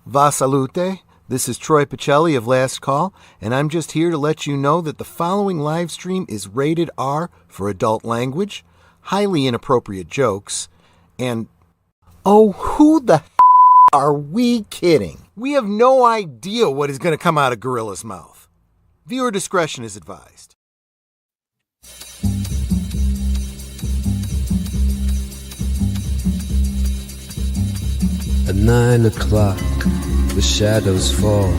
Va salute, this is Troy Pacelli of Last Call, and I'm just here to let you know that the following live stream is rated R for adult language, highly inappropriate jokes, and oh, who the are we kidding? We have no idea what is going to come out of Gorilla's mouth. Viewer discretion is advised. At 9 o'clock, the shadows fall,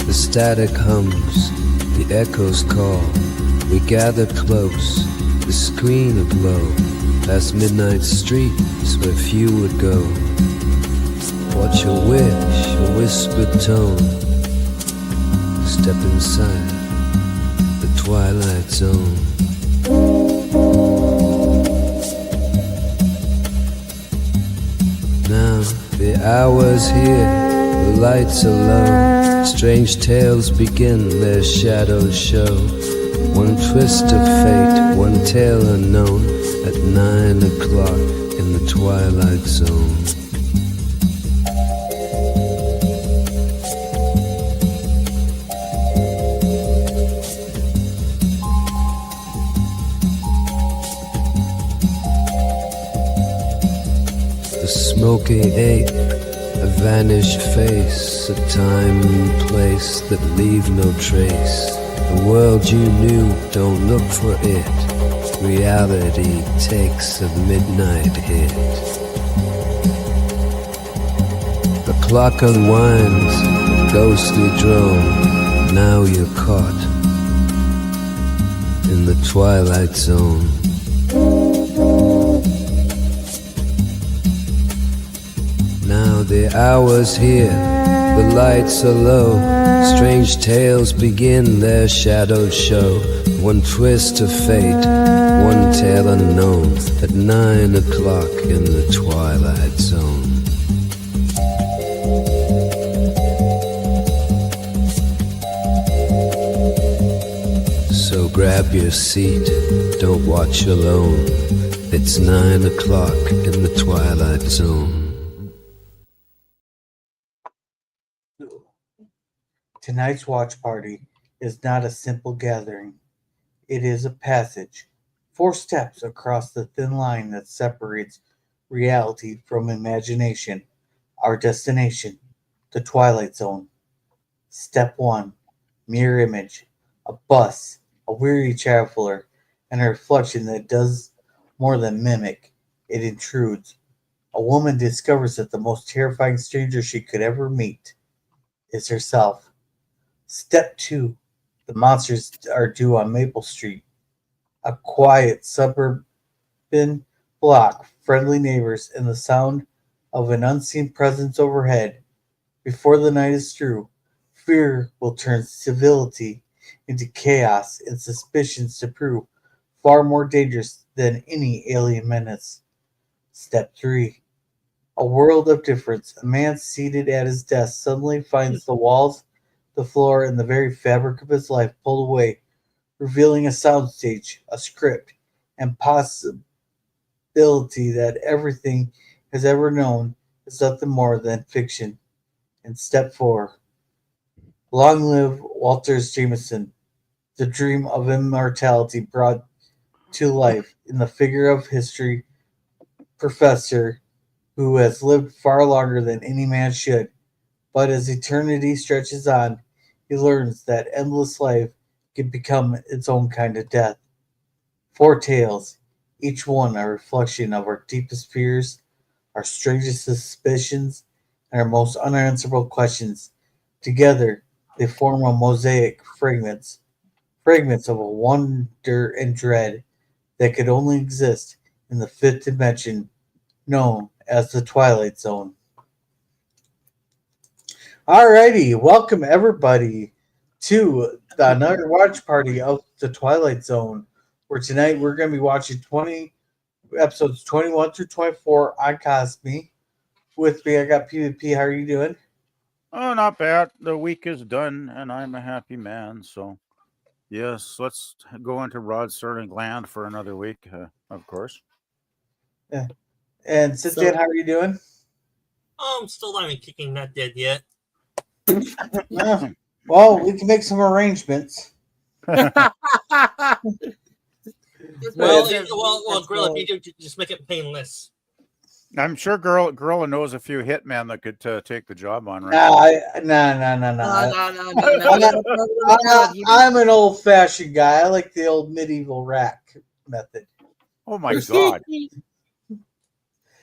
the static hums, the echoes call. We gather close, the screen aglow, past midnight streets where few would go. Watch a wish, a whispered tone, step inside the Twilight Zone. Now the hour's here, the lights are low, strange tales begin, their shadows show. One twist of fate, one tale unknown, at 9 o'clock in the Twilight Zone. A smoky ache, a vanished face, a time and place that leave no trace. The world you knew, don't look for it. Reality takes a midnight hit. The clock unwinds, a ghostly drone. Now you're caught in the Twilight Zone. Now the hour's here, the lights are low, strange tales begin, their shadows show. One twist of fate, one tale unknown, at 9 o'clock in the Twilight Zone. So grab your seat, don't watch alone. It's 9 o'clock in the Twilight Zone. Tonight's watch party is not a simple gathering. It is a passage, 4 steps across the thin line that separates reality from imagination. Our destination, the Twilight Zone. Step 1, mirror image, a bus, a weary traveler, and a reflection that does more than mimic. It intrudes. A woman discovers that the most terrifying stranger she could ever meet is herself. Step 2, the monsters are due on Maple Street, a quiet suburban block, friendly neighbors, and the sound of an unseen presence overhead. Before the night is through, fear will turn civility into chaos and suspicions to prove far more dangerous than any alien menace. Step 3, a world of difference. A man seated at his desk suddenly finds the walls, the floor, and the very fabric of his life pulled away, revealing a soundstage, a script, and possibility that everything has ever known is nothing more than fiction. And step 4, Long Live Walter Jameson, the dream of immortality brought to life in the figure of history professor who has lived far longer than any man should. But as eternity stretches on, he learns that endless life can become its own kind of death. 4 tales, each one a reflection of our deepest fears, our strangest suspicions, and our most unanswerable questions. Together, they form a mosaic fragments of a wonder and dread that could only exist in the 5th dimension known as the Twilight Zone. Alrighty, welcome everybody to another watch party of the Twilight Zone, where tonight we're going to be watching episodes 21 through 24 on Cosme. With me, I got PvP. How are you doing? Oh, not bad. The week is done, and I'm a happy man. So, yes, let's go into Rod Serling land for another week, of course. Yeah. And Cynthia, how are you doing? Still not even kicking, not dead yet. Well, we can make some arrangements. Well, Yeah. Gorilla, if you do, just make it painless. I'm sure Gorilla knows a few hitmen that could take the job on, right? No. I'm an old-fashioned guy. I like the old medieval rack method. Oh my God!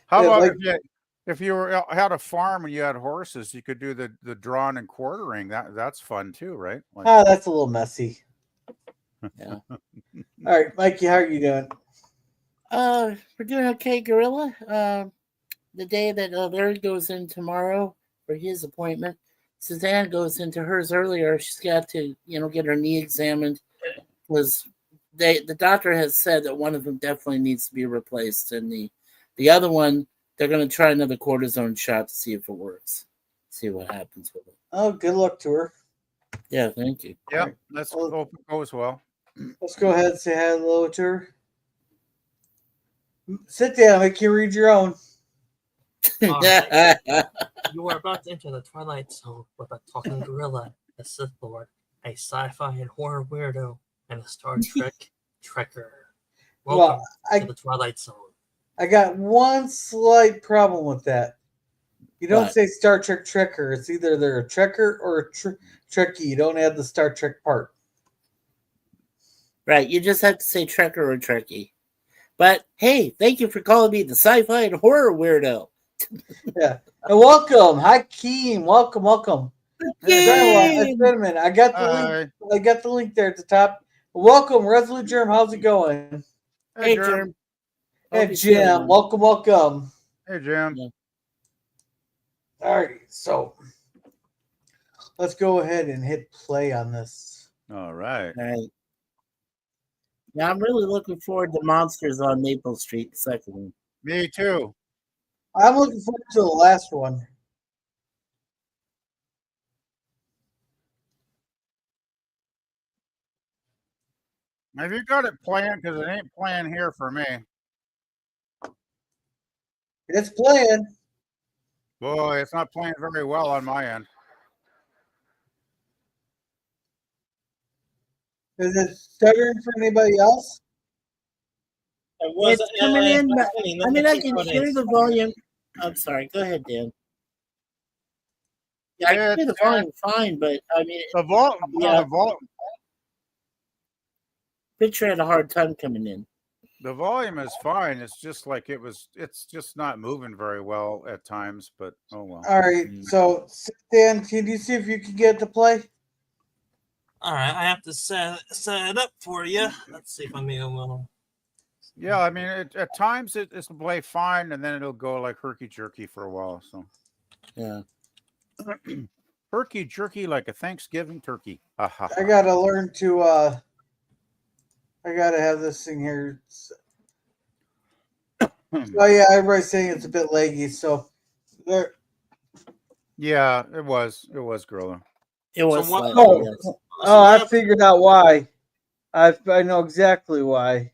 How Yeah, about like- if you had a farm and you had horses, you could do the drawing and quartering. That's fun too, right? Like, That's a little messy. Yeah. All right, Mikey, how are you doing? We're doing okay, Gorilla. The day that Larry goes in tomorrow for his appointment, Suzanne goes into hers earlier. She's got to, get her knee examined because the doctor has said that one of them definitely needs to be replaced, and the other one they're going to try another cortisone shot to see if it works, see what happens with it. Oh, good luck to her. Yeah, thank you. yeah, let's hope it goes well. Let's go ahead and say hello to her. Sit down. I can read your own. Alright. You are about to enter the Twilight Zone with a talking gorilla, a Sith Lord, a sci-fi and horror weirdo, and a Star Trek trekker. Welcome to the Twilight Zone. I got one slight problem with that. You don't What? say Star Trek trekker. It's either they're a trekker or a Trekkie. You don't add the Star Trek part. Right, you just have to say Trekker or Trekkie. But hey, thank you for calling me the sci-fi and horror weirdo. Yeah. And welcome. Hi, Keem. Welcome. Yay! Wait a minute. I got the link. I got the link there at the top. Welcome, Resolute Germ. How's it going? Hey, Germ. Hey, Jim. Welcome. Hey, Jim. Yeah. All right, so let's go ahead and hit play on this. All right. All right. Yeah, I'm really looking forward to Monsters on Maple Street, the second one. Me too. I'm looking forward to the last one. Have you got it playing? Because it ain't playing here for me. It's playing. Boy, it's not playing very well on my end. Is it stuttering for anybody else? It's coming in, but I can hear the volume. I'm sorry. Go ahead, Dan. Yeah, I can hear the volume fine, but The volume. Picture had a hard time coming in. The volume is fine. It's just like it's just not moving very well at times, but oh well. All right, so Dan, can you see if you can get it to play? All right, I have to set it up for you. Let's see if I'm able. Yeah, I mean, at times it's to play fine, and then it'll go like herky jerky for a while. So Yeah. herky jerky like a Thanksgiving turkey. I gotta learn to. I gotta have this thing here. Oh yeah, everybody's saying it's a bit laggy. So there. Yeah, it was Gorilla. It was. So what- slightly, yes. I figured out why. I know exactly why.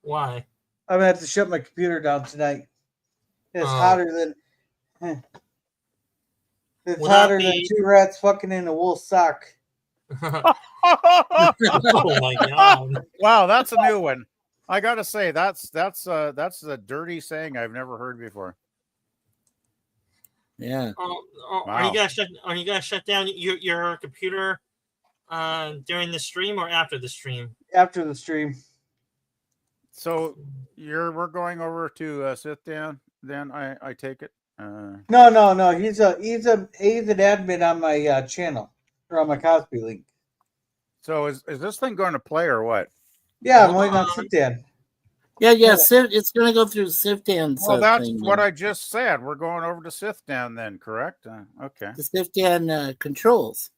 Why? I'm gonna have to shut my computer down tonight. It's Oh. hotter than. It's Will that hotter than be- 2 rats fucking in a wool sock. Oh my god! Wow, that's a new one. I gotta say that's a dirty saying I've never heard before. Yeah. Are you gonna shut down your computer during the stream or after the stream? After the stream. So we're going over to sit down. Then I take it. No. He's an admin on my channel or on my Cosby link. So is this thing going to play or what? Yeah, I'm Hold waiting on on. sit down. Yeah. It's going to go through Siftan's Well, that's thing. what I just said. We're going over to sit down then, correct? Okay. The Siftan controls.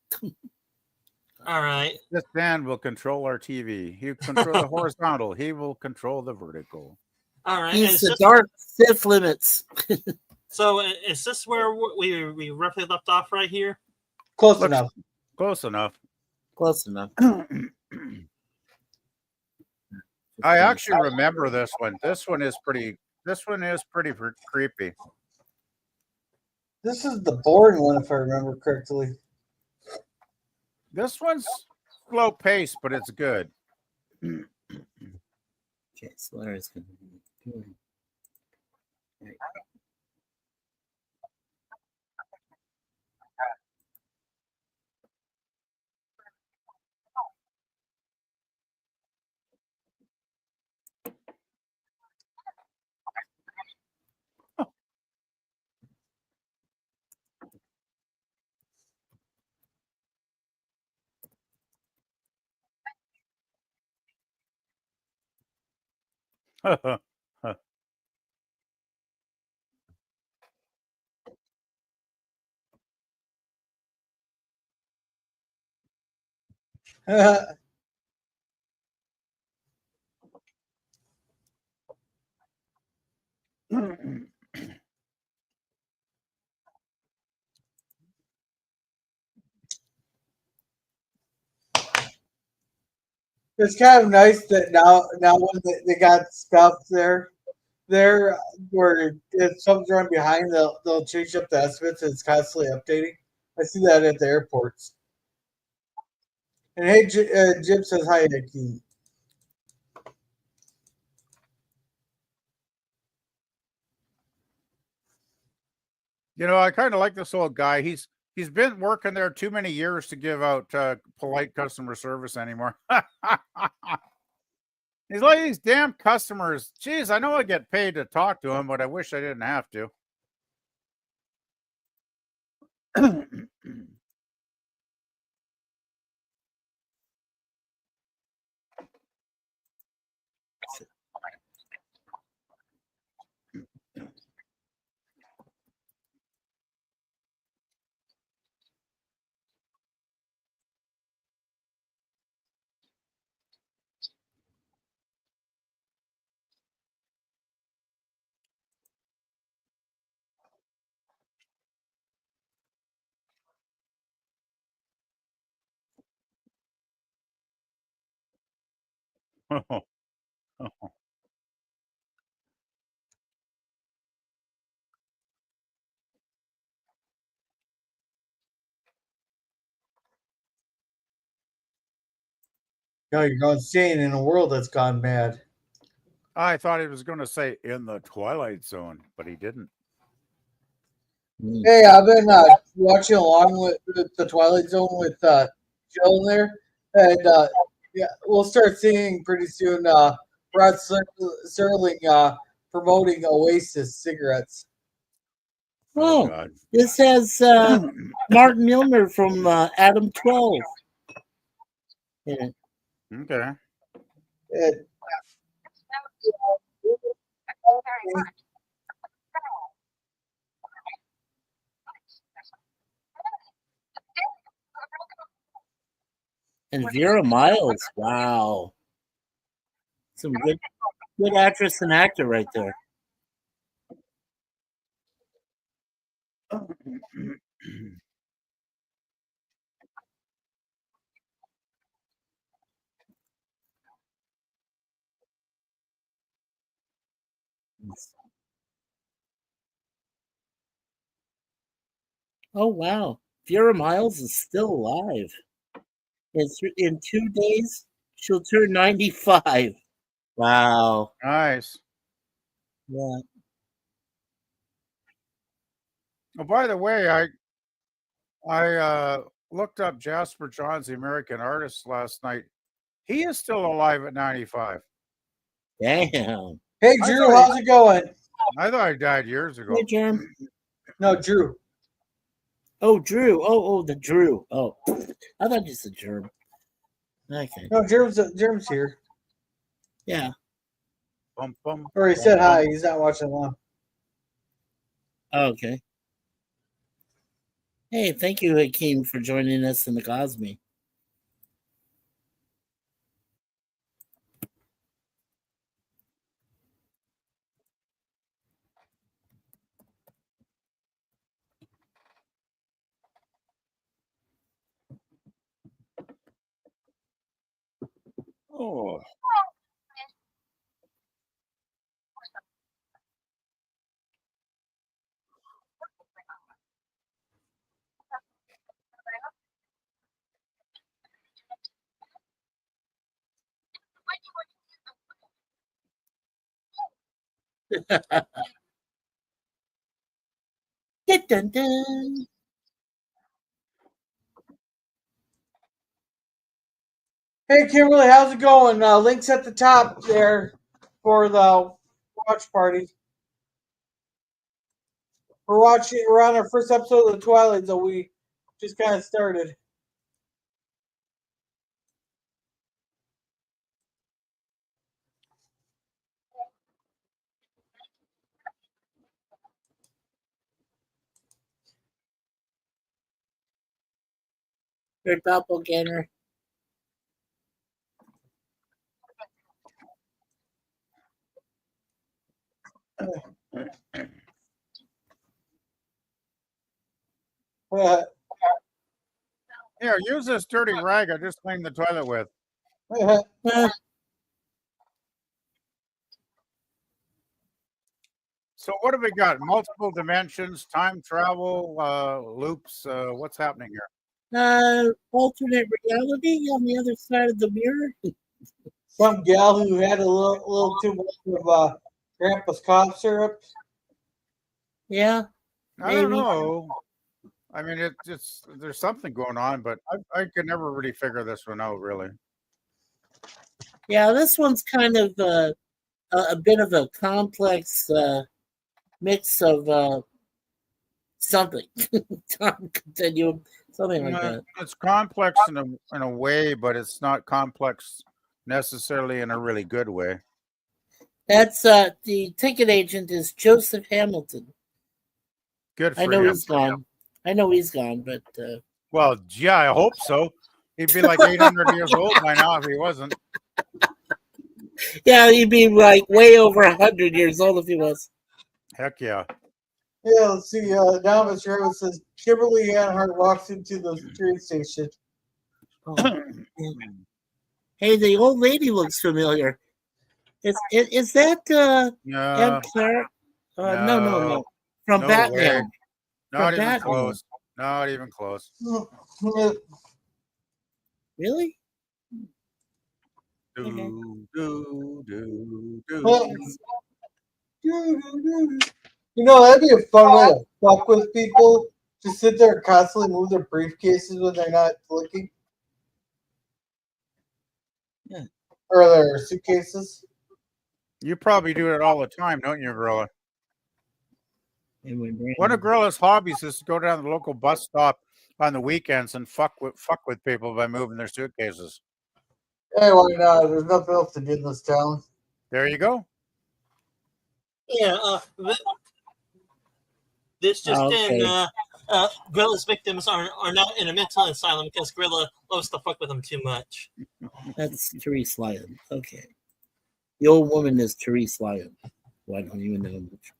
All right. This Dan will control our TV. He control the horizontal. He will control the vertical. All right. He's the dark Sith limits. So is this where we roughly left off right here? Close enough. Close enough. Close enough. I actually remember this one. This one is pretty creepy. This is the boring one, if I remember correctly. This one's slow pace, but it's good. Okay, so Larry's going to be doing. It's kind of nice that now when they got stuff there where if something's running behind, they'll change up the estimates. And it's constantly updating. I see that at the airports. And hey, Jim says hi, Hakeem. I kind of like this old guy. He's been working there too many years to give out polite customer service anymore. He's like these damn customers. Geez, I know I get paid to talk to them, but I wish I didn't have to. No, you're not staying in a world that's gone mad. I thought he was going to say in the Twilight Zone, but he didn't. Hey, I've been watching along with the Twilight Zone with Jill in there, and yeah, we'll start seeing pretty soon. Rod Serling promoting Oasis cigarettes. Oh, God. this has Martin Milner from Adam 12. Yeah. Okay. And, And Vera Miles. Wow. Some good actress and actor right there. Oh, wow. Vera Miles is still alive. In 2 days, she'll turn 95. Wow. Nice. Yeah. Oh, by the way, I looked up Jasper Johns, the American artist, last night. He is still alive at 95. Damn. hey, Drew, how's it going? I thought he died years ago. Hey, Jerm. No, Drew. Oh, Drew. Oh, the Drew. Oh, I thought you said Jerm. Okay. No, Jerm's here. Yeah. Bum, bum, Or he bum, said bum. hi. He's not watching along. Okay. Hey, thank you, Hakeem, for joining us in the Cosme. Oh. Dun, dun, dun. Hey, Kimberly, how's it going? Links at the top there for the watch party. We're on our first episode of the Twilight Zone. We just kind of started. Your doppelganger. Here, use this dirty rag I just cleaned the toilet with. Uh, So what have we got? Multiple dimensions, time travel, loops. What's happening here? alternate reality on the other side of the mirror. Some gal who had a little too much of Grandpa's cough syrup. Yeah, I don't maybe. know. I mean, it's there's something going on, but I could never really figure this one out, really. Yeah, this one's kind of a bit of a complex mix of something. Time continuum, something like that. It's complex in a way, but it's not complex necessarily in a really good way. That's the ticket agent is Joseph Hamilton. Good for I know him. he's gone. I know he's gone, but Well, yeah, I hope so. He'd be like 800 years old by now if he wasn't. yeah, he'd be like way over 100 years old if he was. Heck yeah. Yeah, let's see. Now Mr. Evans says Kimberly Anhart walks into the train station. Oh. Hey, the old lady looks familiar. Is that No, M. Clark? No. From no Batman. way. Not From even Batman. close. Not even close. Really? Do, Okay. do, do, do. You know, that'd be a fun way to fuck with people. Just sit there and constantly move their briefcases when they're not looking. Yeah. Or their suitcases. You probably do it all the time, don't you, Gorilla? And One of Gorilla's hobbies is to go down to the local bus stop on the weekends and fuck with people by moving their suitcases. Hey, why not? There's nothing else to do in this town. There you go. Yeah, this just okay. in, Gorilla's victims are now in a mental asylum because Gorilla loves to fuck with them too much. That's Therese Lyon. Okay. The old woman is Therese Lyon. Well, I don't even know much.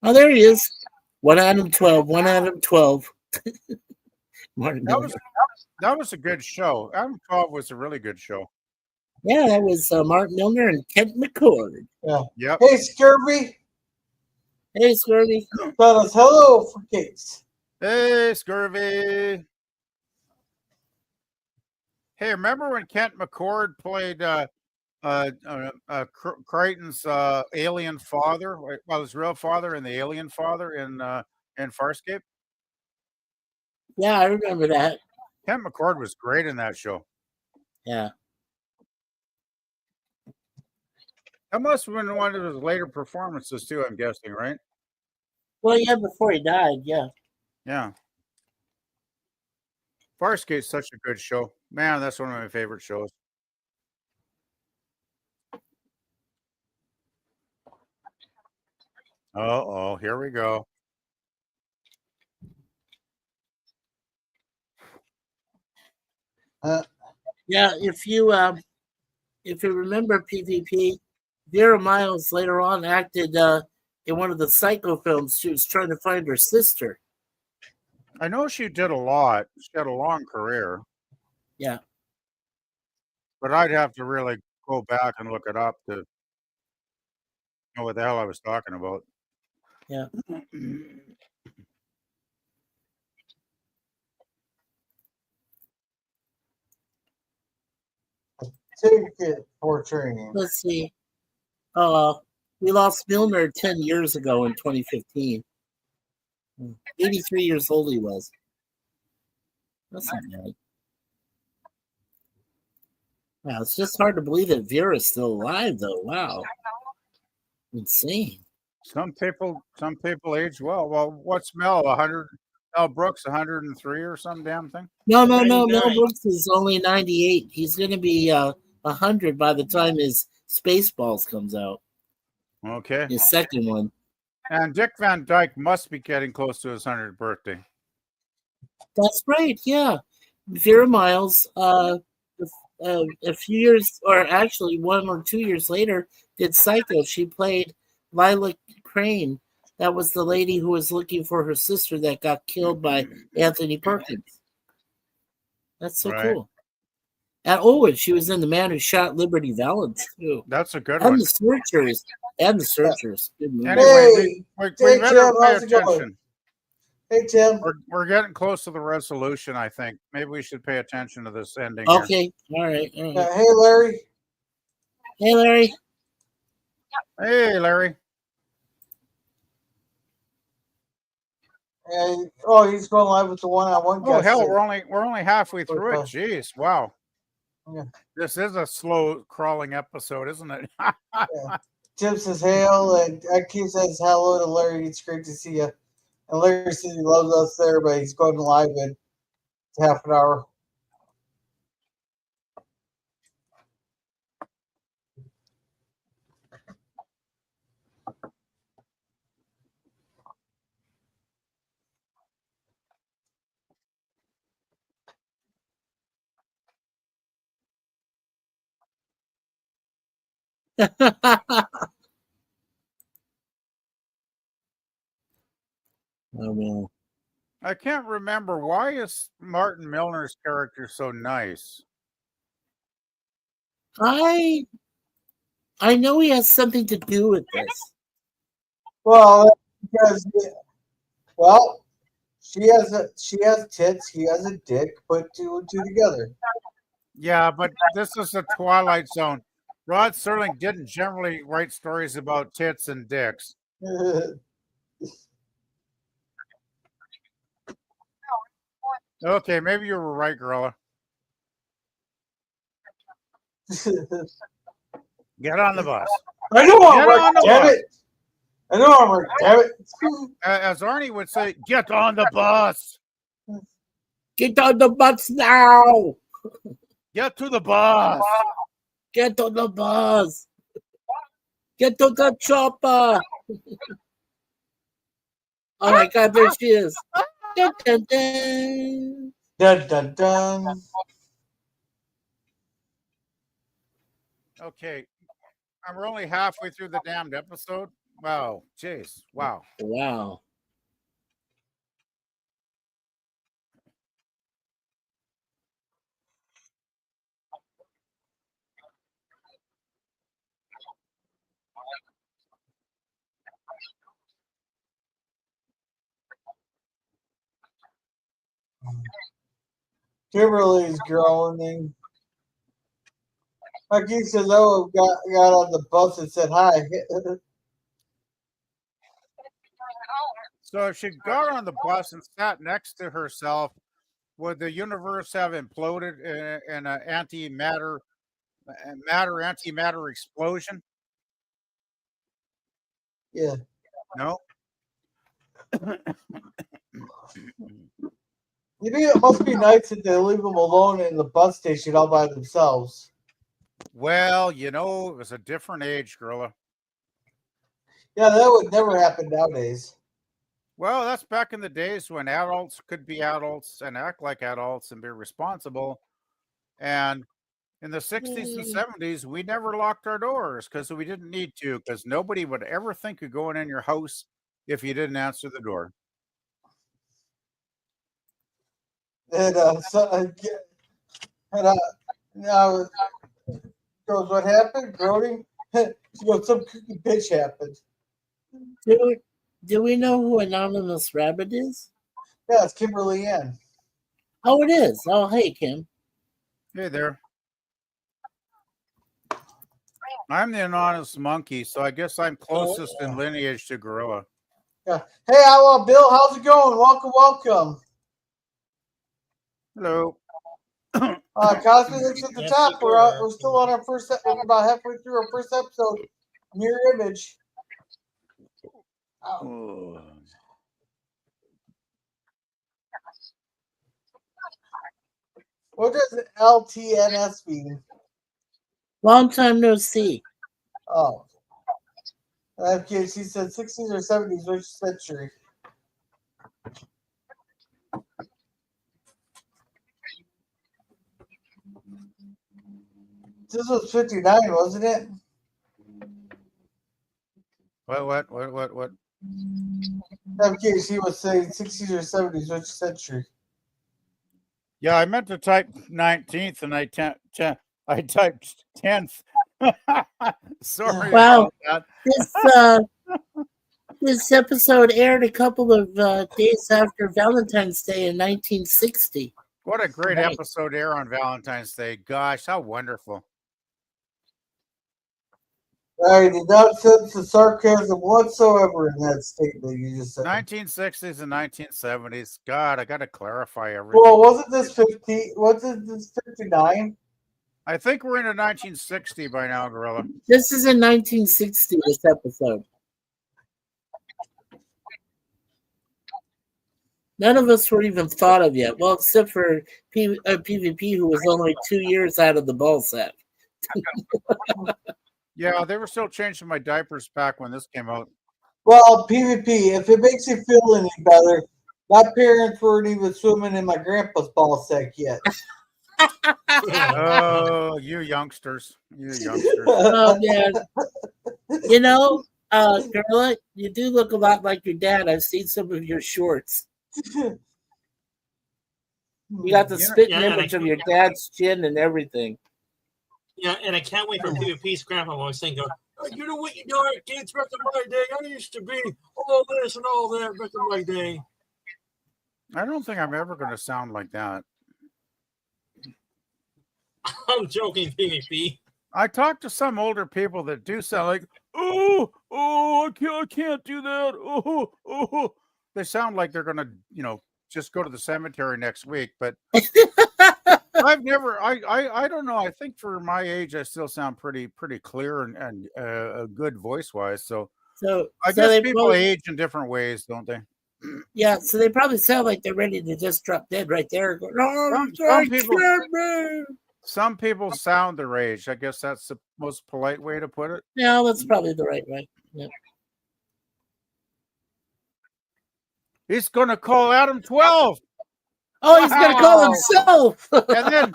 Oh, there he is. 1 Adam 12. 1 Adam 12. Martin Miller. That was a good show. Adam 12 was a really good show. Yeah, that was Martin Milner and Kent McCord. Yeah. Yep. Hey, Scurvy. Hey, Scurvy. Tell us hello for cakes. Hey, Scurvy. Hey, remember when Kent McCord played Crichton's alien father? Well, his real father and the alien father in Farscape? Yeah, I remember that. Kent McCord was great in that show. Yeah. That must have been one of his later performances too, I'm guessing, right? Well, yeah, before he died, yeah. Yeah. Farscape's such a good show. Man, that's one of my favorite shows. Uh-oh, here we go. Yeah, if you remember PvP, Vera Miles later on acted in one of the Psycho films. She was trying to find her sister. I know she did a lot. She had a long career. Yeah. But I'd have to really go back and look it up to. know what the hell I was talking about. Yeah. Ticket for training. Let's see. We lost Milner 10 years ago in 2015. 83 years old he was. That's not bad. Wow, it's just hard to believe that Vera's still alive, though. Wow. Insane. Some people age well. Well, what's Mel? 100? Mel Brooks, 103 or some damn thing? No. Mel Brooks is only 98. He's going to be 100 by the time his Spaceballs comes out. Okay. His second one. And Dick Van Dyke must be getting close to his 100th birthday. That's right, yeah. Vera Miles, a few years, or actually 1 or 2 years later, did Psycho. She played Lila Crane. That was the lady who was looking for her sister that got killed by Anthony Perkins. That's so cool. And she was in The Man Who Shot Liberty Valance too. That's a good and one. The Searchers. And The Searchers. Good movie. Anyway, we Tim, better pay how's it going? attention. Hey, Tim. We're getting close to the resolution, I think. Maybe we should pay attention to this ending here. Okay, all right. Hey, Larry. Hey, Larry. Hey, Larry. And, he's going live with the one-on-one. Oh hell, we're only halfway through it. Jeez, wow. Yeah. This is a slow crawling episode, isn't it? Yeah. Tim says hail, and Keith says hello to Larry. It's great to see you. And Larry says he loves us there, but he's going live in half an hour. Oh man. I can't remember, why is Martin Milner's character so nice? I know he has something to do with this. Well, because she has tits, he has a dick. Put two and two together. Yeah, but this is the Twilight Zone. Rod Serling didn't generally write stories about tits and dicks. Okay, maybe you were right, Gorilla. Get on the bus. I know I'm right, damn it. I know I'm right, damn it. As Arnie would say, get on the bus. Get on the bus now. Get to the bus. Get on the bus. Get to the chopper. Oh my God, there she is. Dun, dun, dun. Dun, dun, dun. Okay, we're only halfway through the damned episode. Wow, jeez, wow. Wow. Kimberly's groaning. Like he says, got on the bus and said hi. So if she got on the bus and sat next to herself, would the universe have imploded in an antimatter explosion? Yeah. No. You think it must be nice that they leave them alone in the bus station all by themselves. Well, it was a different age, Gorilla. Yeah, that would never happen nowadays. Well, that's back in the days when adults could be adults and act like adults and be responsible. And in the 60s and 70s, we never locked our doors because we didn't need to, because nobody would ever think of going in your house if you didn't answer the door. And now, goes, what happened? Groaning? She goes, some kooky bitch happened. Do we know who Anonymous Rabbit is? Yeah, it's Kimberly Ann. Oh, it is. Oh, hey, Kim. Hey there. I'm the anonymous monkey, so I guess I'm closest in lineage to gorilla. Yeah. Hey, Bill, how's it going? Welcome. Hello. Cosby looks at the top. We're still on our first. We're about halfway through our first episode. Mirror image. Oh. What does LTNS mean? Long time no see. Oh. Okay, she said 60s or 70s, which century? This was 59, wasn't it? What? Okay, she was saying 60s or 70s, which century? Yeah, I meant to type 19th, and I typed 10th. Sorry Wow. about that. This episode aired a couple of days after Valentine's Day in 1960. What a great episode air on Valentine's Day. Gosh, how wonderful. I did not sense the sarcasm whatsoever in that statement you just said. 1960s and 1970s. God, I got to clarify everything. Well, wasn't this 50? Wasn't this 59? I think we're into 1960 by now, Gorilla. This is in 1960, this episode. None of us were even thought of yet. Well, except for PvP, who was only 2 years out of the ball sack. Yeah, they were still changing my diapers back when this came out. Well, PvP, if it makes you feel any better, my parents weren't even swimming in my grandpa's ball sack yet. Oh, you youngsters. Oh, man. You know, Gorilla, you do look a lot like your dad. I've seen some of your shorts. You got the spitting image of your dad's chin and everything. Yeah, and I can't wait for PvP's grandpa when I was saying, you know what you know, kids, back in my day, I used to be all this and all that back in my day. I don't think I'm ever going to sound like that. I'm joking, PvP. I talk to some older people that do sound like, I can't do that. Oh. They sound like they're going to, just go to the cemetery next week. But I've never, I don't know. I think for my age, I still sound pretty clear and good voice wise. So I guess people age in different ways, don't they? Yeah, so they probably sound like they're ready to just drop dead right there. Some people sound their age. I guess that's the most polite way to put it. Yeah, that's probably the right way. Yep. He's going to call Adam 12. Oh, he's going to call himself. and then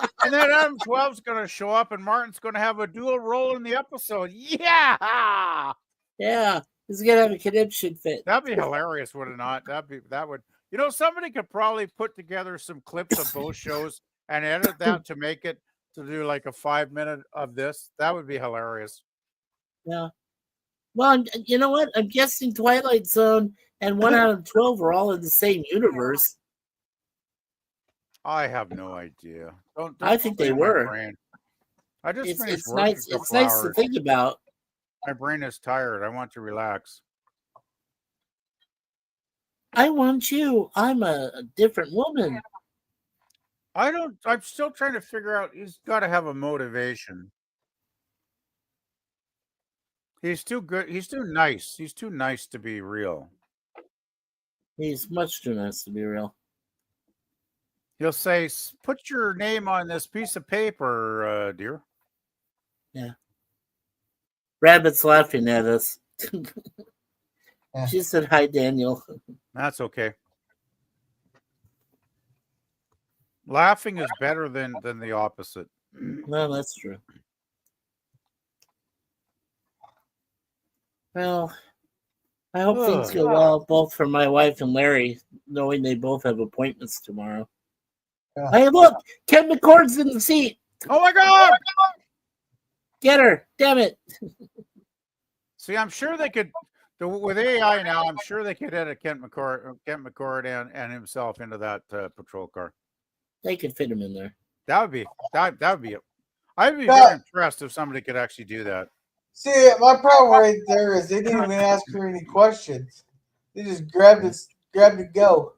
Adam 12's going to show up, and Martin's going to have a dual role in the episode. Yeah. Yeah, he's going to have a conniption fit. That'd be hilarious, would it not? That would. Somebody could probably put together some clips of both shows and edit that to make it to do like a 5-minute of this. That would be hilarious. Yeah. Well, you know what? I'm guessing Twilight Zone and 1 out of 12 are all in the same universe. I have no idea. I think they were. I just it's nice. It's nice to think about. My brain is tired. I want to relax. I want you. I'm a different woman. I'm still trying to figure out. He's got to have a motivation. He's too good. He's too nice. He's too nice to be real. He's much too nice to be real. He'll say, put your name on this piece of paper, dear. Yeah. Rabbit's laughing at us. She said, hi, Daniel. That's okay. Laughing is better than the opposite. No, that's true. Well, I hope things go well, both for my wife and Larry, knowing they both have appointments tomorrow. Hey, look, Ken McCord's in the seat. Oh my God! Get her! Damn it! See, I'm sure they could. With AI now, I'm sure they could edit Kent McCord and himself into that patrol car. They could fit him in there. That would be it. I'd be That- very impressed if somebody could actually do that. See, my problem right there is they didn't even ask her any questions. They just grabbed it, go.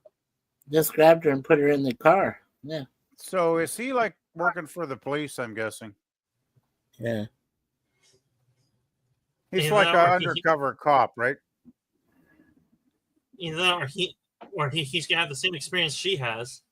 Just grabbed her and put her in the car. Yeah. So is he like working for the police? I'm guessing Yeah. he's Either like that an or undercover cop, right? Either that or he's gonna have the same experience she has.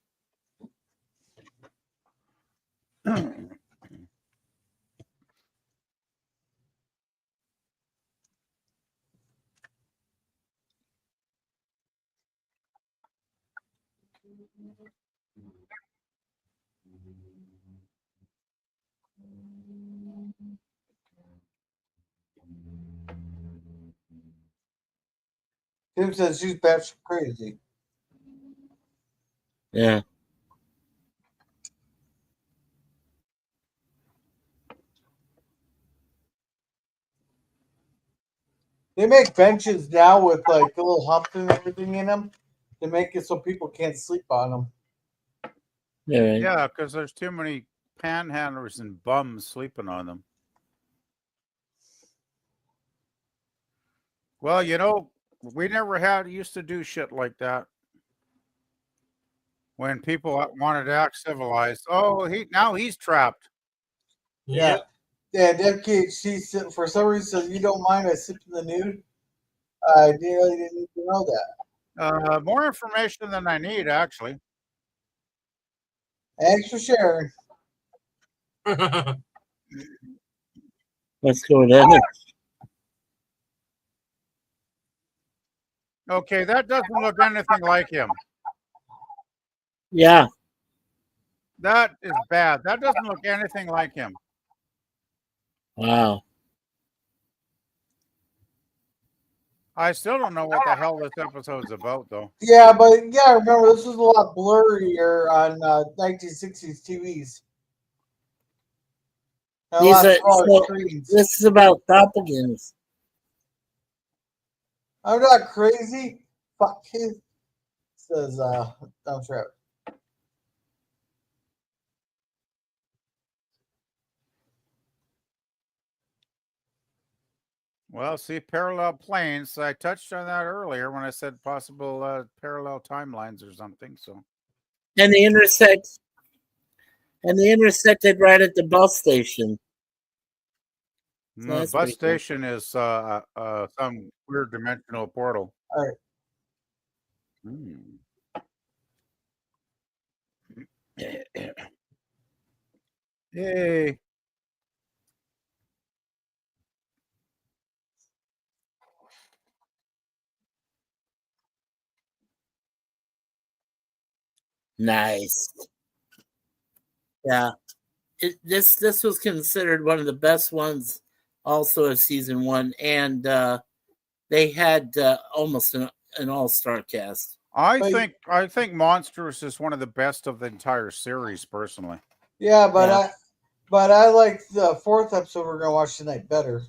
Tim says she's batshit crazy. Yeah. They make benches now with like a little hump and everything in them to make it so people can't sleep on them. Yeah. Yeah, because there's too many panhandlers and bums sleeping on them. Well, we never used to do shit like that. When people wanted to act civilized. Oh, now he's trapped. Yeah. Yeah, that kid, she for some reason says, "You don't mind I sip in the nude?" I really didn't need to know that. More information than I need, actually. Thanks for sharing. Let's go then. Okay, that doesn't look anything like him. Yeah. That is bad. That doesn't look anything like him. Wow. I still don't know what the hell this episode's about, though. Yeah, but remember this was a lot blurrier on 1960s TVs. This is about doppelgangers. I'm not crazy. Fuck his. Says Tom Trevor. Well, see, parallel planes. I touched on that earlier when I said possible parallel timelines or something. So, And they intersected right at the bus station. the bus station is some weird dimensional portal. All right. Yay. Nice. Yeah. This was considered one of the best ones also of season 1, and they had almost an all-star cast. I think Monstrous is one of the best of the entire series, personally. Yeah, but I like the 4th episode we're gonna watch tonight better.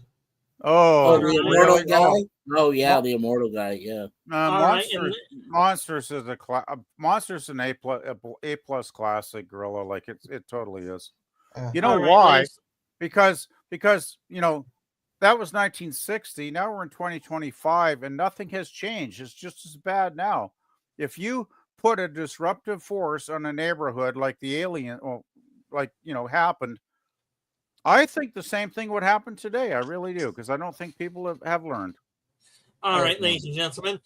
Oh, the immortal guy. Oh yeah, the immortal guy. Yeah. Monsters is Monsters an A plus classic gorilla. Like it totally is. You know why? Because that was 1960. Now we're in 2025, and nothing has changed. It's just as bad now. If you put a disruptive force on a neighborhood like the alien, happened, I think the same thing would happen today. I really do, because I don't think people have learned. All right, ladies and gentlemen,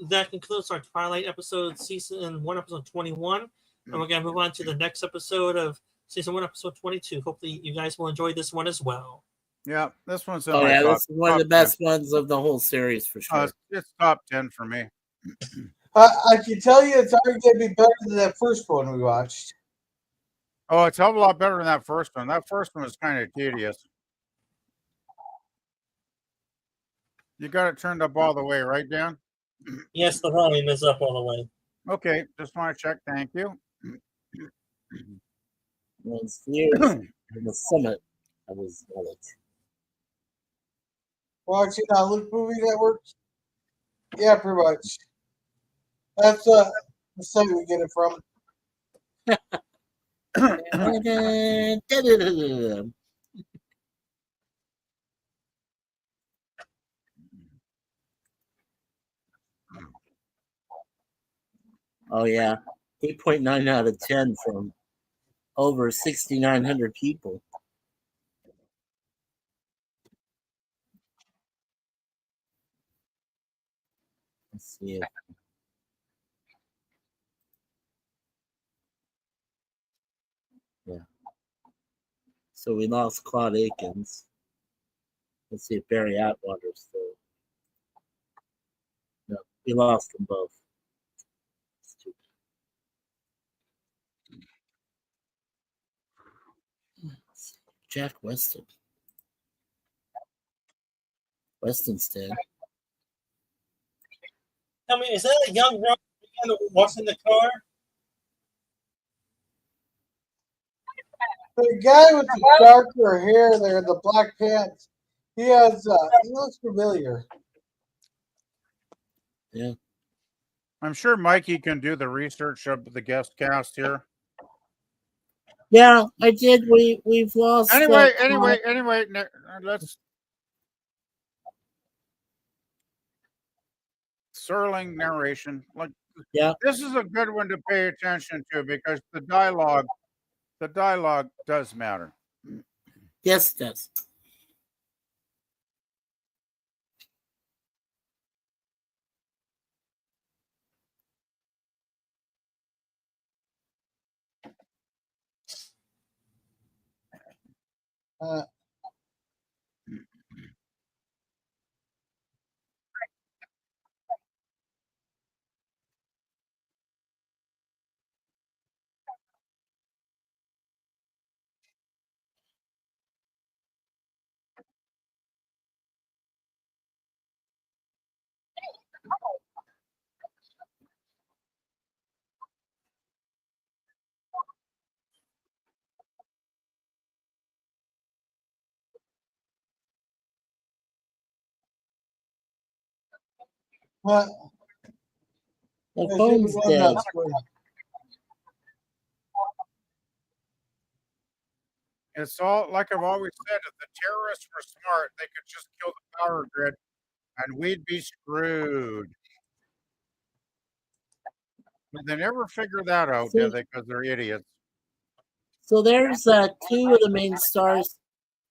that concludes our Twilight episode, season 1, episode 21, and we're gonna move on to the next episode of season 1, episode 22. Hopefully, you guys will enjoy this one as well. Yeah, this one's this is one of the best ones of the whole series for sure. It's top 10 for me. I can tell you, it's already going to be better than that first one we watched. Oh, it's a hell of a lot better than that first one. That first one was kind of tedious. You got it turned up all the way, right, Dan? Yes, the volume is up all the way. Okay, just want to check. Thank you. Once years in the summit of his knowledge. Watching on Look Movie Network. Yeah, pretty much. That's the site we get it from. Oh yeah, 8.9 out of 10 from over 6,900 people. Let's see it. Yeah. So we lost Claude Akins. Let's see if Barry Atwater's still. No, we lost them both. Jack Weston. Weston's dead. Tell me, is that a young girl washing the car? The guy with the darker hair there, the black pants, he has. He looks familiar. Yeah. I'm sure Mikey can do the research of the guest cast here. Yeah, I did. We've lost. Anyway, let's. Serling narration. Like, Yeah. This is a good one to pay attention to because the dialogue does matter. Yes, it does. But The I phone's think dead. It's all like I've always said. If the terrorists were smart, they could just kill the power grid, and we'd be screwed. But they never figure that out, do they? Because they're idiots. So there's two of the main stars,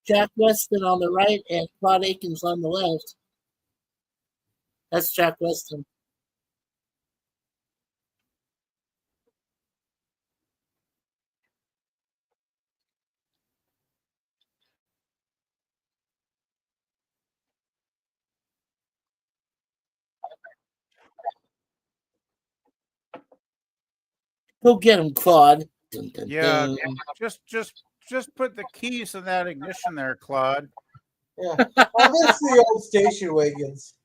Jack Weston on the right and Claude Akins on the left. That's Jack Weston. Go get him, Claude. Dun, dun, Yeah, dun. just put the keys in that ignition there, Claude. Yeah. I miss the old station wagons.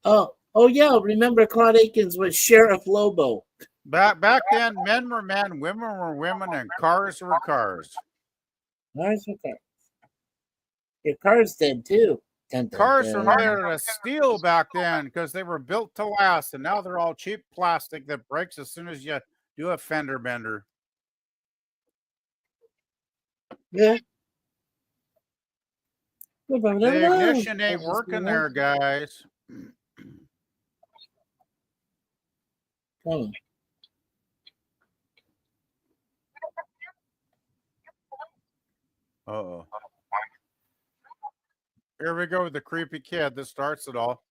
Oh yeah. Remember, Claude Akins was Sheriff Lobo. Back then, men were men, women were women, and cars were cars. Cars were cars. Your car's dead too. Dun, dun, Cars were dun. made out of steel back then because they were built to last, and now they're all cheap plastic that breaks as soon as you do a fender bender. Yeah. The ignition ain't working there, guys. Come on. Uh-oh. Here we go with the creepy kid that starts it all.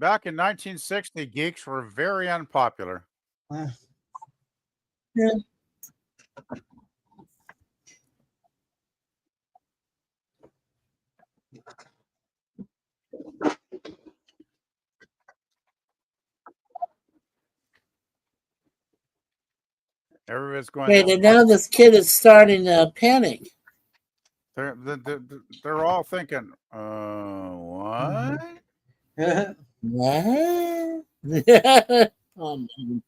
Back in 1960, geeks were very unpopular. Uh, Yeah. Everybody's going. Right, and now this kid is starting to panic. They're all thinking, what? What? Oh, man.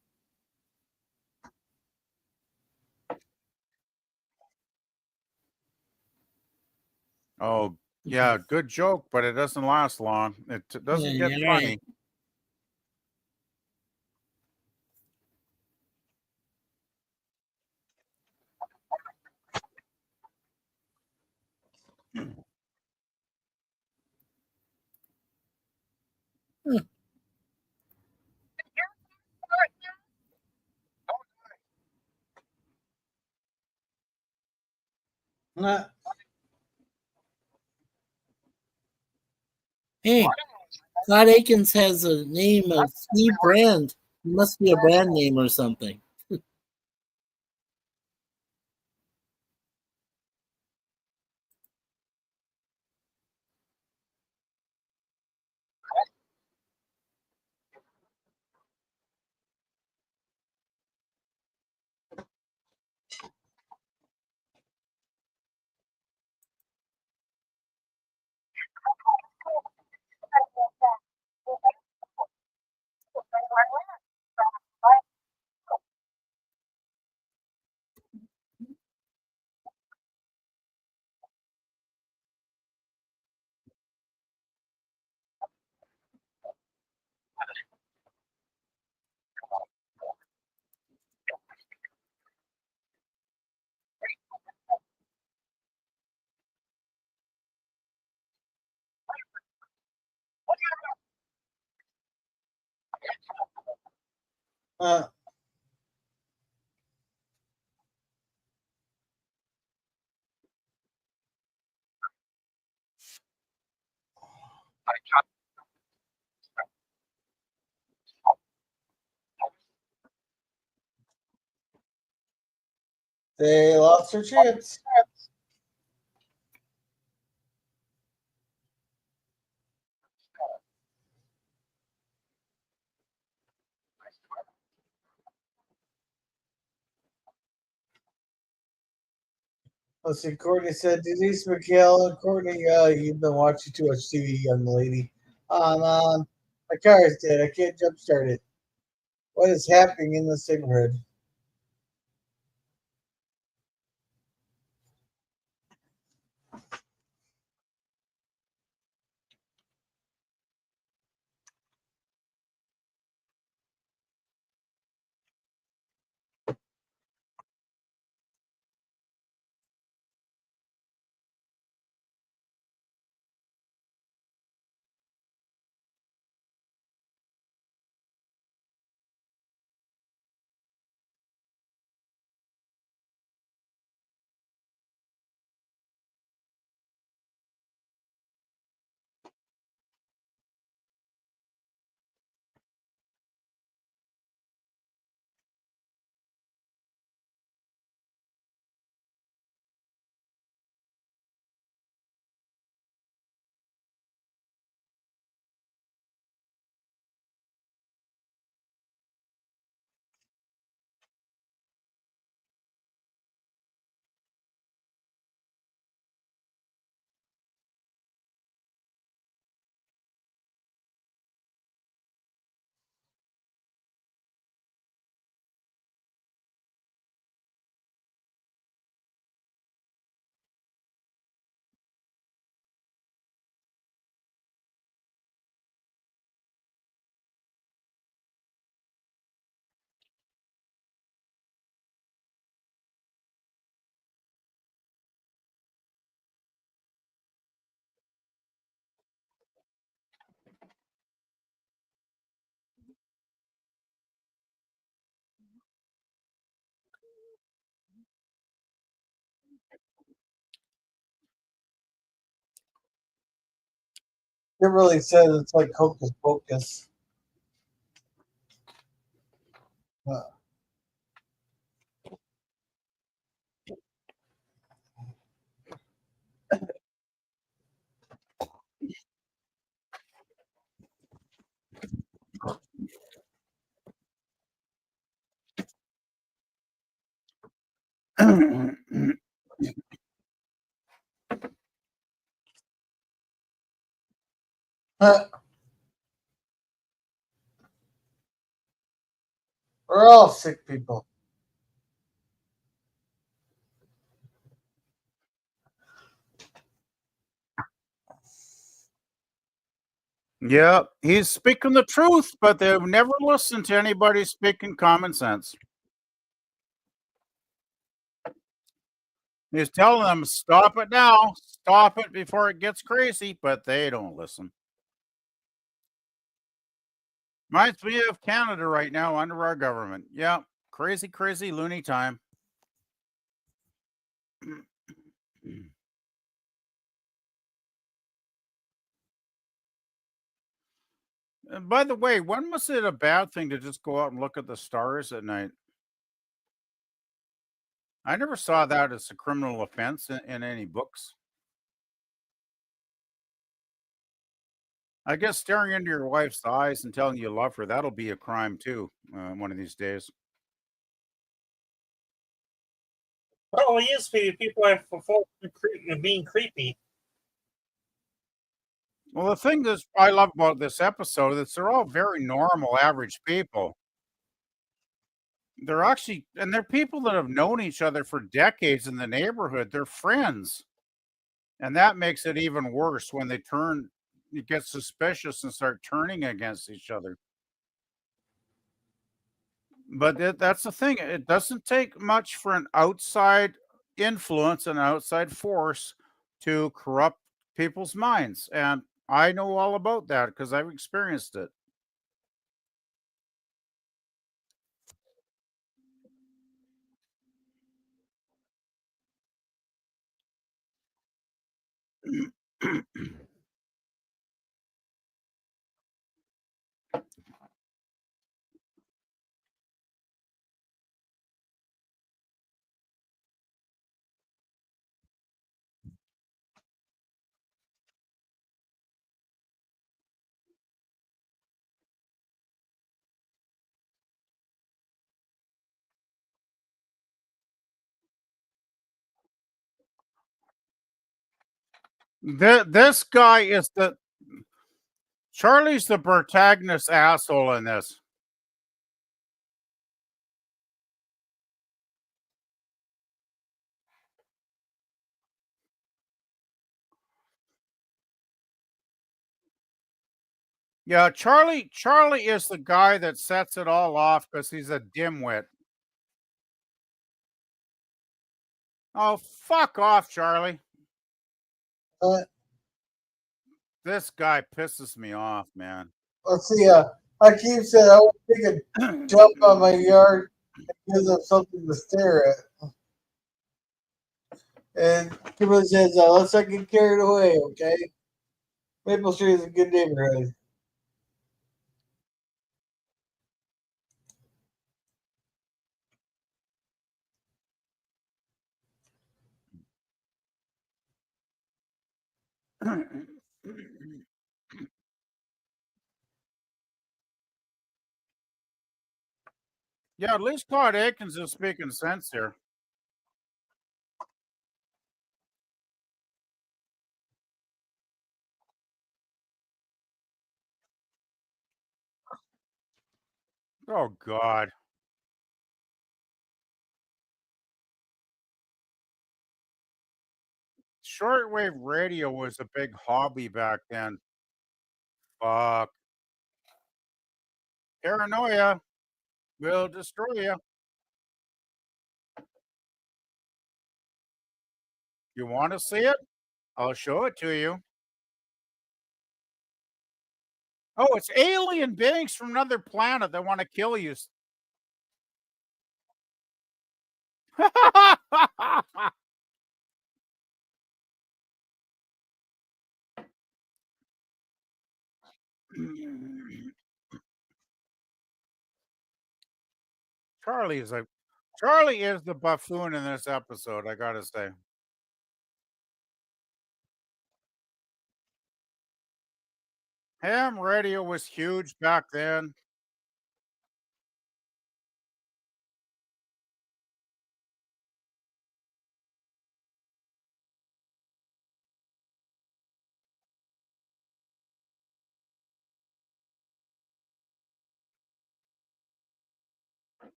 Oh, yeah, good joke, but it doesn't last long. It doesn't Yeah, get you're funny. uh, Hey, Todd Akins has a name of Steve Brand. It must be a brand name or something. uh, they lost their chance. Let's see. Courtney said, Denise McHale. Courtney, you've been watching too much TV, young lady. My car is dead. I can't jumpstart it. What is happening in this neighborhood? Kimberly says it's like hocus pocus. Uh, we're all sick people. Yeah, he's speaking the truth, but they've never listened to anybody speaking common sense. He's telling them, stop it now, stop it before it gets crazy, but they don't listen. Reminds me of Canada right now under our government. Yeah, crazy, crazy, loony time. And by the way, when was it a bad thing to just go out and look at the stars at night? I never saw that as a criminal offense in any books. I guess staring into your wife's eyes and telling you love her, that'll be a crime too, one of these days. Well, it used to be people are being creepy. Well, the thing that I love about this episode is they're all very normal, average people. They're actually, and they're people that have known each other for decades in the neighborhood. They're friends. And that makes it even worse when you get suspicious and start turning against each other. But that's the thing. It doesn't take much for an outside influence, an outside force to corrupt people's minds. And I know all about that because I've experienced it. This guy is Charlie's the protagonist asshole in this. Yeah, Charlie is the guy that sets it all off because he's a dimwit. Oh, fuck off, Charlie. Uh, This guy pisses me off, man. let's see. I keep saying I want to take a jump on my yard and give them something to stare at. And Kimberly says, let's not get carried away, okay? Maple Street is a good neighborhood. Yeah, at least Claude Akins is speaking sense here. Oh, God. Shortwave radio was a big hobby back then. Fuck. Paranoia will destroy you. You want to see it? I'll show it to you. Oh, it's alien beings from another planet that want to kill you. Charlie is Charlie is the buffoon in this episode, I gotta say. Ham radio was huge back then.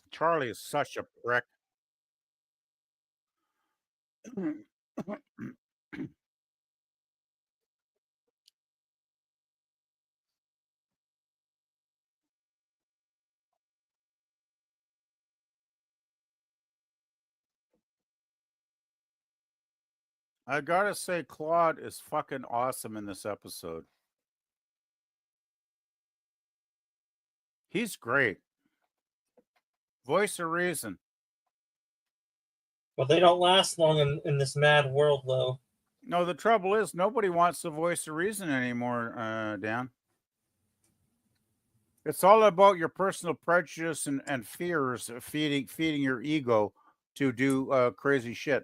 Charlie is such a prick. I gotta say, Claude is fucking awesome in this episode. He's great. Voice of reason. But they don't last long in this mad world, though. No, the trouble is nobody wants the voice of reason anymore, Dan. It's all about your personal prejudice and fears feeding your ego to do crazy shit.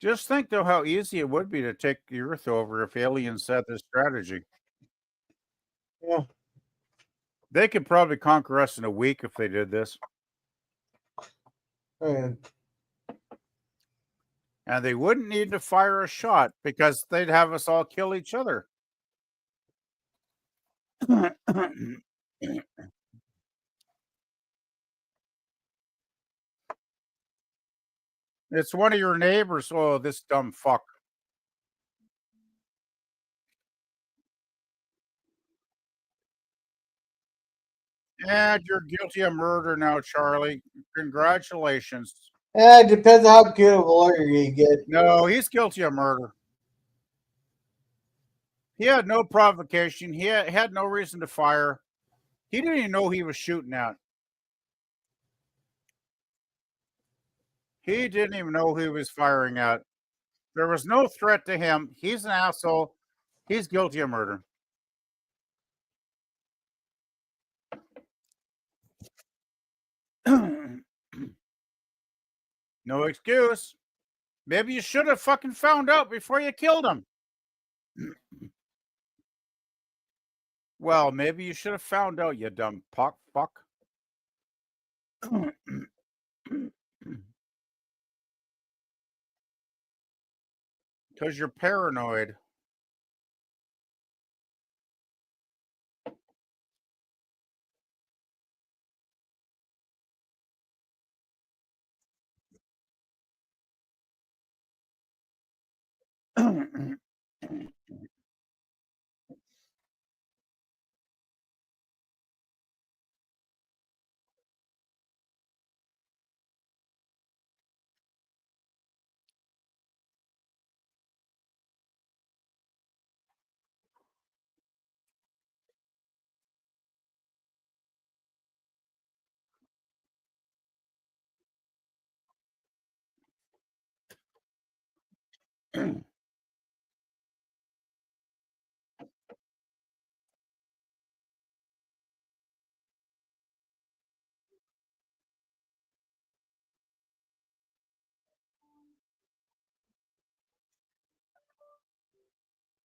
Just think, though, how easy it would be to take the Earth over if aliens had this strategy. Yeah. They could probably conquer us in a week if they did this. And And they wouldn't need to fire a shot because they'd have us all kill each other. It's one of your neighbors. Oh, this dumb fuck. And you're guilty of murder now, Charlie. Congratulations. it depends on how good of a lawyer you get. No, he's guilty of murder. He had no provocation. He had no reason to fire. He didn't even know he was shooting at. He didn't even know who he was firing at. There was no threat to him. He's an asshole. He's guilty of murder. No excuse. Maybe you should have fucking found out before you killed him. Well, maybe you should have found out, you dumb fuck. Because you're paranoid.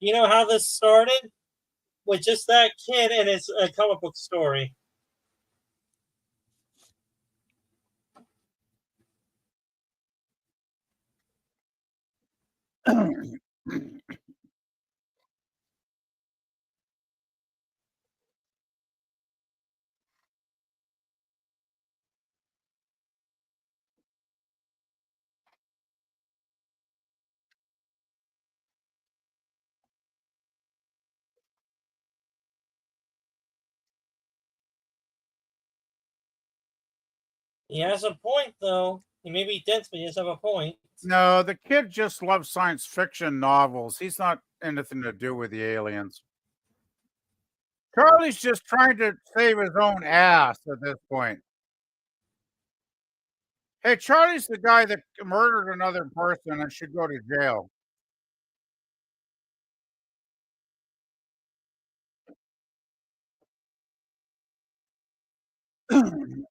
You know how this started? With just that kid and his comic book story. He has a point, though. He may be dense, but he does have a point. No, the kid just loves science fiction novels. He's not anything to do with the aliens. Charlie's just trying to save his own ass at this point. Hey, Charlie's the guy that murdered another person and should go to jail. Mhm.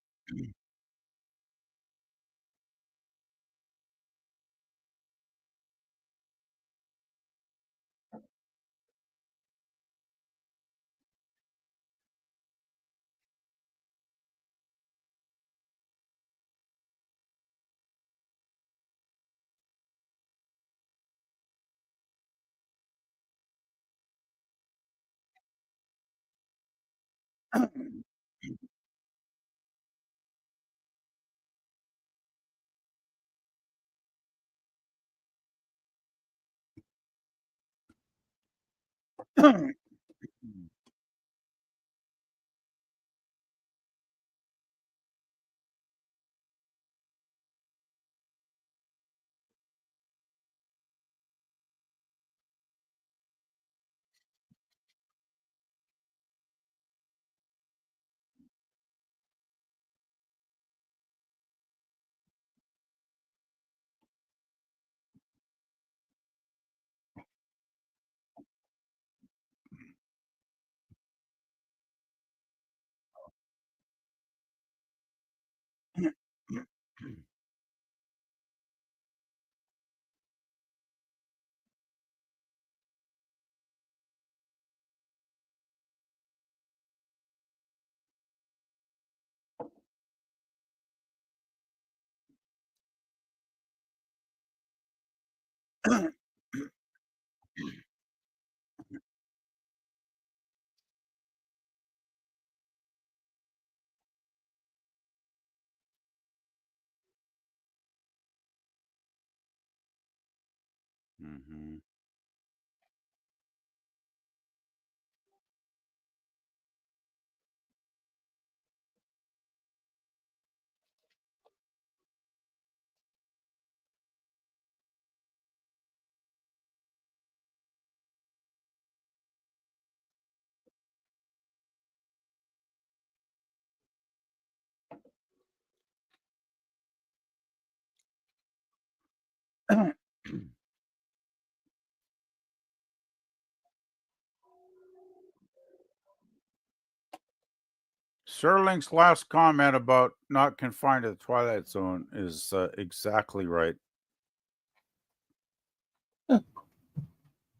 Sterling's last comment about not confined to the Twilight Zone is exactly right.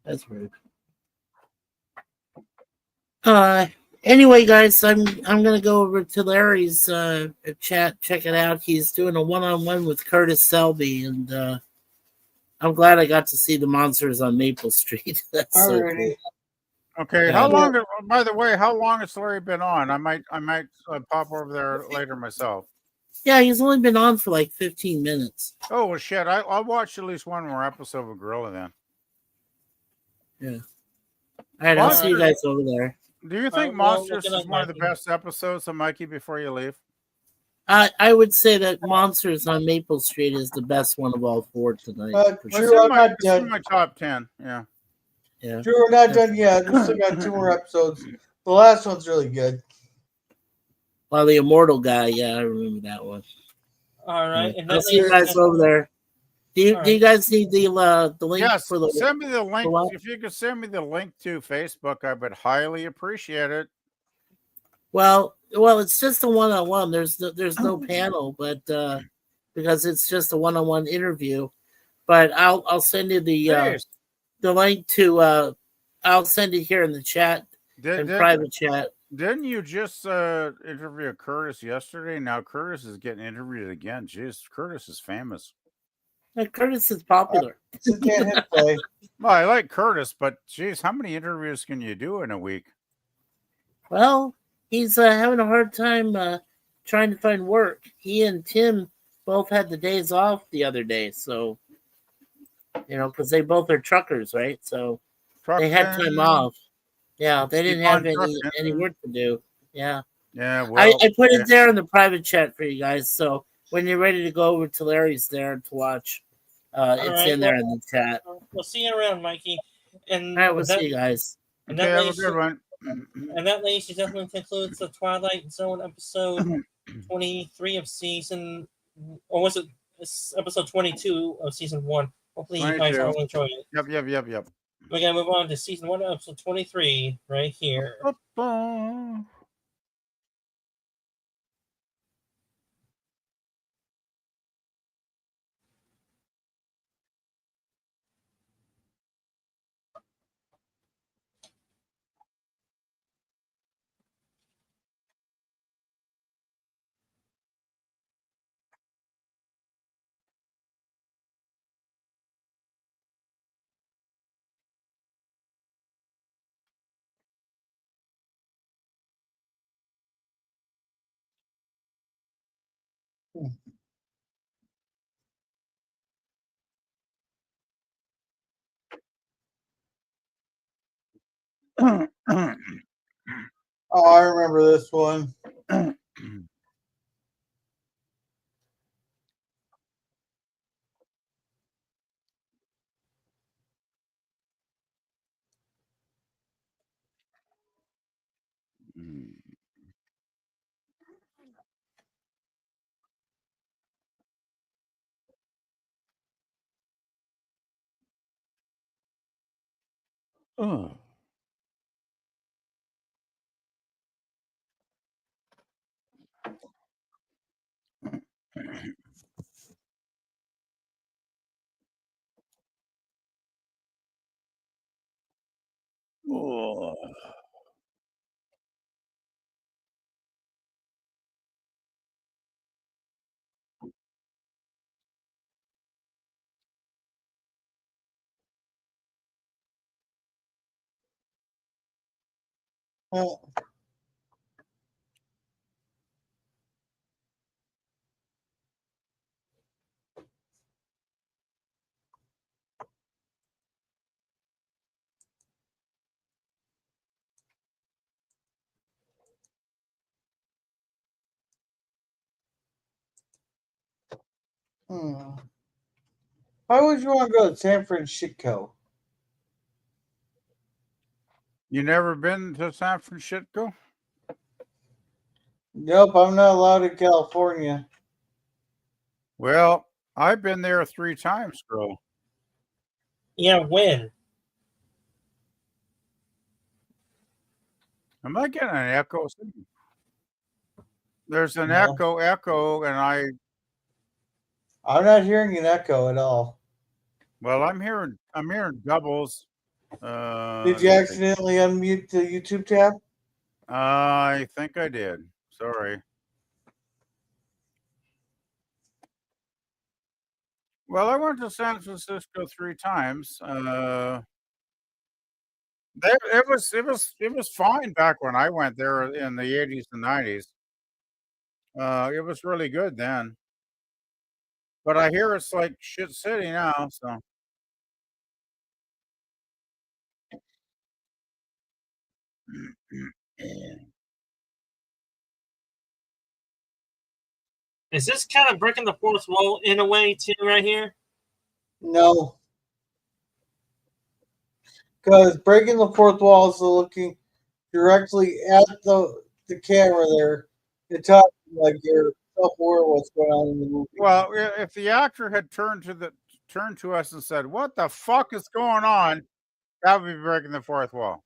That's rude. Anyway, guys, I'm gonna go over to Larry's chat, check it out. He's doing a one-on-one with Curtis Selby, and I'm glad I got to see the monsters on Maple Street. That's so cool. Alrighty. Okay, Yeah. how long? By the way, how long has Larry been on? I might pop over there later myself. Yeah, he's only been on for like 15 minutes. Oh well, shit! I'll watch at least one more episode of Gorilla then. Yeah. All right, I'll see you guys over there. Do you think Monsters is one of the best episodes of Mikey before you leave? I would say that Monsters on Maple Street is the best one of all four tonight. For Drew, sure. I'm not It's done. in my top 10. Yeah. Yeah. Drew, we're not done yet. We still got 2 more episodes. The last one's really good. Well, the Immortal guy, yeah, I remember that one. All right. Yeah. And I'll see you guys over there. Do you guys need the link Yes, for the? send me the link. what? If you could send me the link to Facebook, I would highly appreciate it. Well, it's just a one-on-one. There's no panel, but because it's just a one-on-one interview. But I'll send you the link to. I'll send it here in the chat, private chat. Didn't you just interview Curtis yesterday? Now Curtis is getting interviewed again. Jeez, Curtis is famous. Curtis is popular. Well, I like Curtis, but geez, how many interviews can you do in a week? Well, he's having a hard time trying to find work. He and Tim both had the days off the other day, so because they both are truckers, right? So they had time off. Yeah, they didn't have any work to do. Yeah. Yeah, well, I put it there in the private chat for you guys. So when you're ready to go over to Larry's there to watch, it's in there in the chat. We'll see you around, Mikey. And all right, we'll see you guys. And Okay, that, have a good one. And that, ladies and gentlemen, concludes the Twilight Zone episode 23 of season or was it episode 22 of season 1? Hopefully you guys 22. all enjoy it. Yep. We're gonna move on to season 1, episode 23, right here. Oh, I remember this one. Oh. Oh. Oh, hmm. Why would you want to go to San Francisco? You never been to San Francisco? Nope, I'm not allowed in California. Well, I've been there 3 times, girl. Yeah, when? Am I getting an echo? There's an No, echo, and I'm not hearing an echo at all. well, I'm hearing doubles. Did Let you me see. accidentally unmute the YouTube tab? I think I did. Sorry. Well, I went to San Francisco 3 times. It was fine back when I went there in the 80s and 90s. It was really good then. But I hear it's like shit city now, so Is this kind of breaking the fourth wall in a way too, right here? No, because breaking the fourth wall is looking directly at the camera there and talking like you're self-aware of what's going on in the movie. well, if the actor had turned to us and said, "What the fuck is going on?" That would be breaking the fourth wall.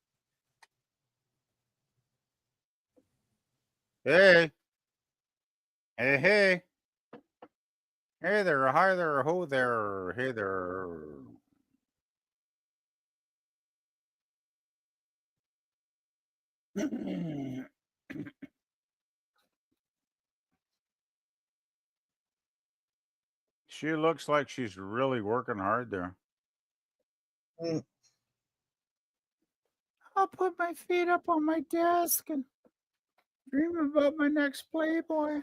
Hey, hey. Hey there, hi there, ho there, hey there. She looks like she's really working hard there. Mm. I'll put my feet up on my desk and dream about my next Playboy.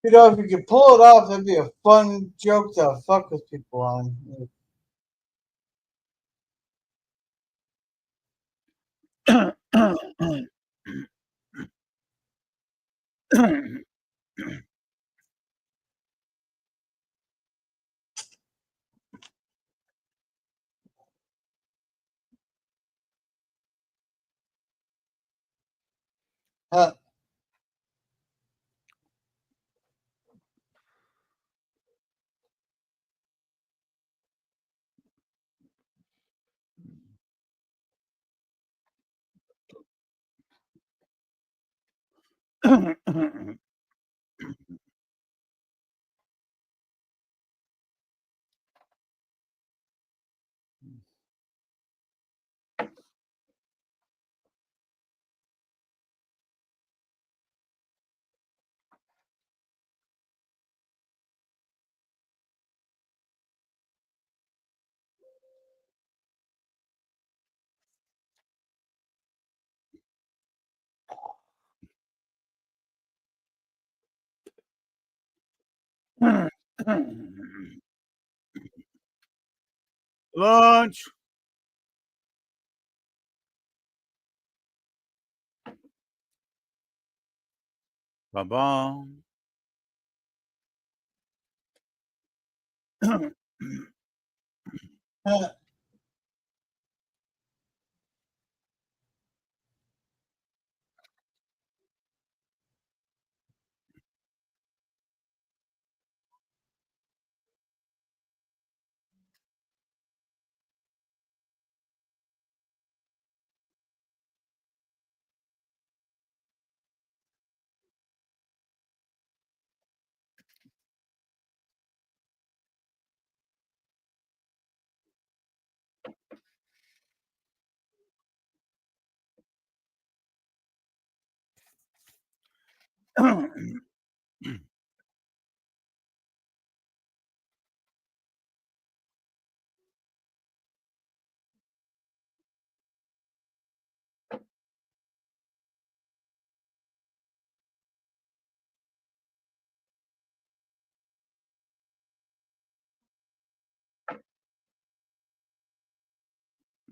You know, if you could pull it off, that'd be a fun joke to fuck with people on. Huh. Lunch. Ba-bum. Huh.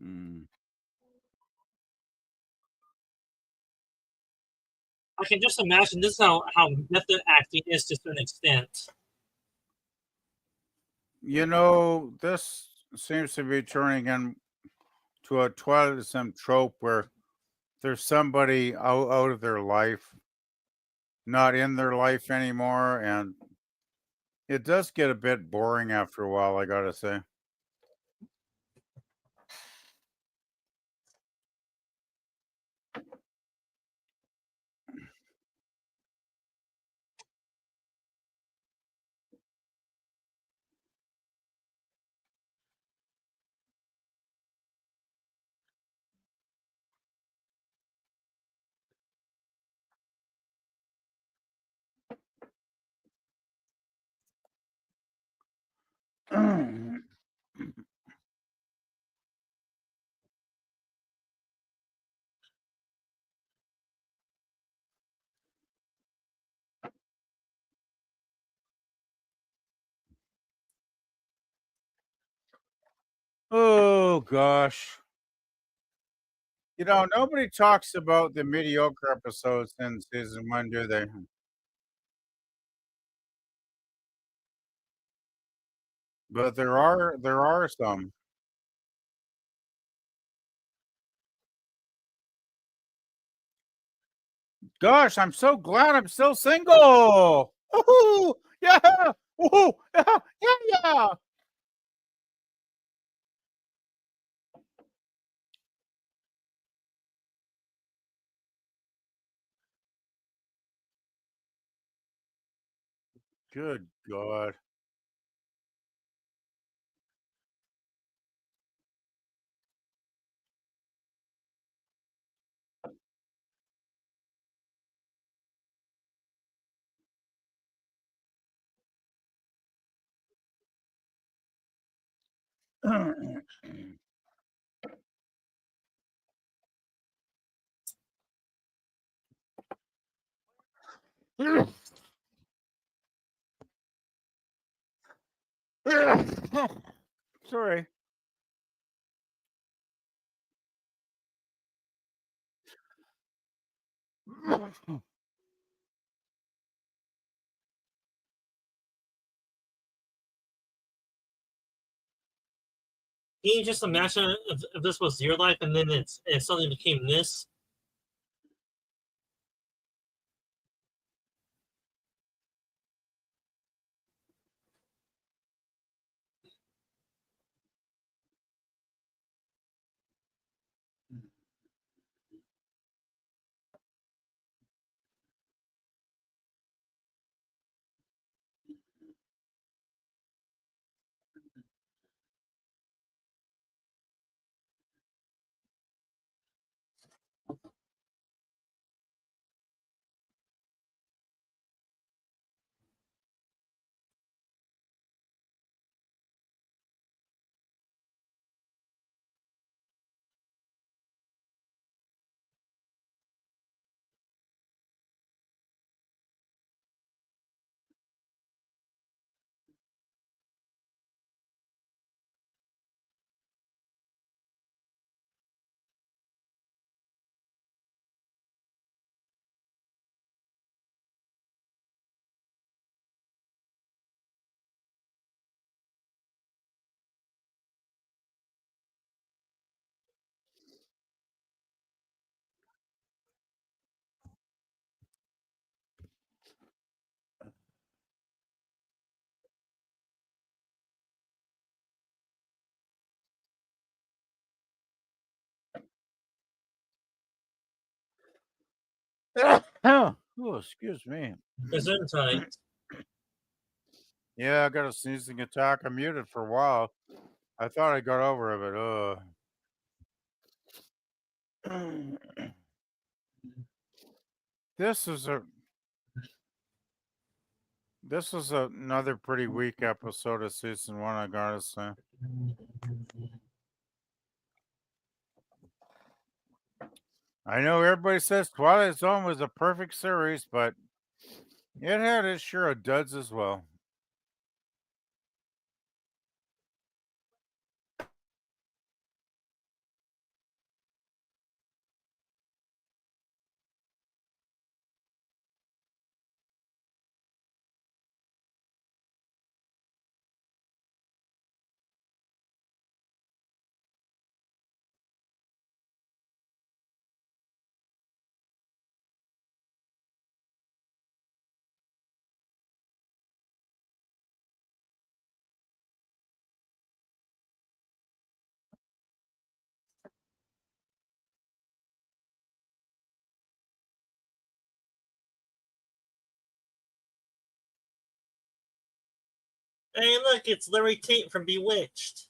Mm. I can just imagine this is how method acting is to an extent. You know, this seems to be turning into a Twilight Zone trope where there's somebody out of their life, not in their life anymore, and it does get a bit boring after a while, I gotta say. Oh gosh. You know, nobody talks about the mediocre episodes in season one, do they? But there are some. Gosh, I'm so glad I'm still single. Woohoo! Yeah! Woohoo! Yeah! Yeah! Yeah! Good God. Sorry. Can you just imagine if this was your life and then it suddenly became this? Oh, excuse me. Gesundheit. Yeah, I got a sneezing attack. I muted for a while. I thought I got over it, but this is a this is another pretty weak episode of season one, I gotta say. I know everybody says Twilight Zone was a perfect series, but it had its share of duds as well. Hey, look, it's Larry Tate from Bewitched.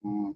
Mm.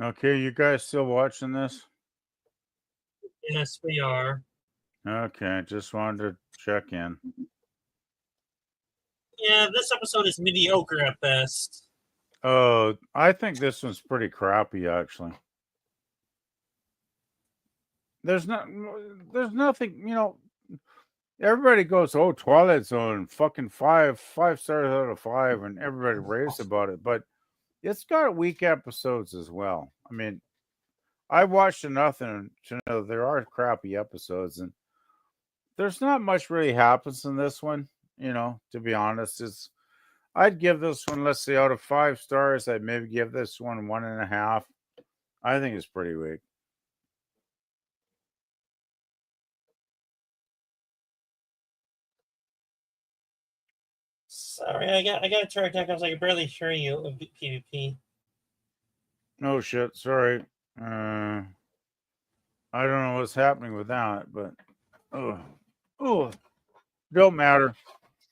Okay, you guys still watching this? Yes, we are. Okay, just wanted to check in. Yeah, this episode is mediocre at best. Oh, I think this one's pretty crappy, actually. There's nothing, everybody goes, "Oh, Twilight Zone, fucking five stars out of 5," and everybody raves about it, but it's got weak episodes as well. I mean, I watched enough to know there are crappy episodes, and there's not much really happens in this one, to be honest. I'd give this one, let's say, out of 5 stars, I'd maybe give this one 1.5. I think it's pretty weak. Sorry, I got a turret attack. I was like barely hearing you of PvP. Oh shit, sorry. I don't know what's happening with that, but don't matter.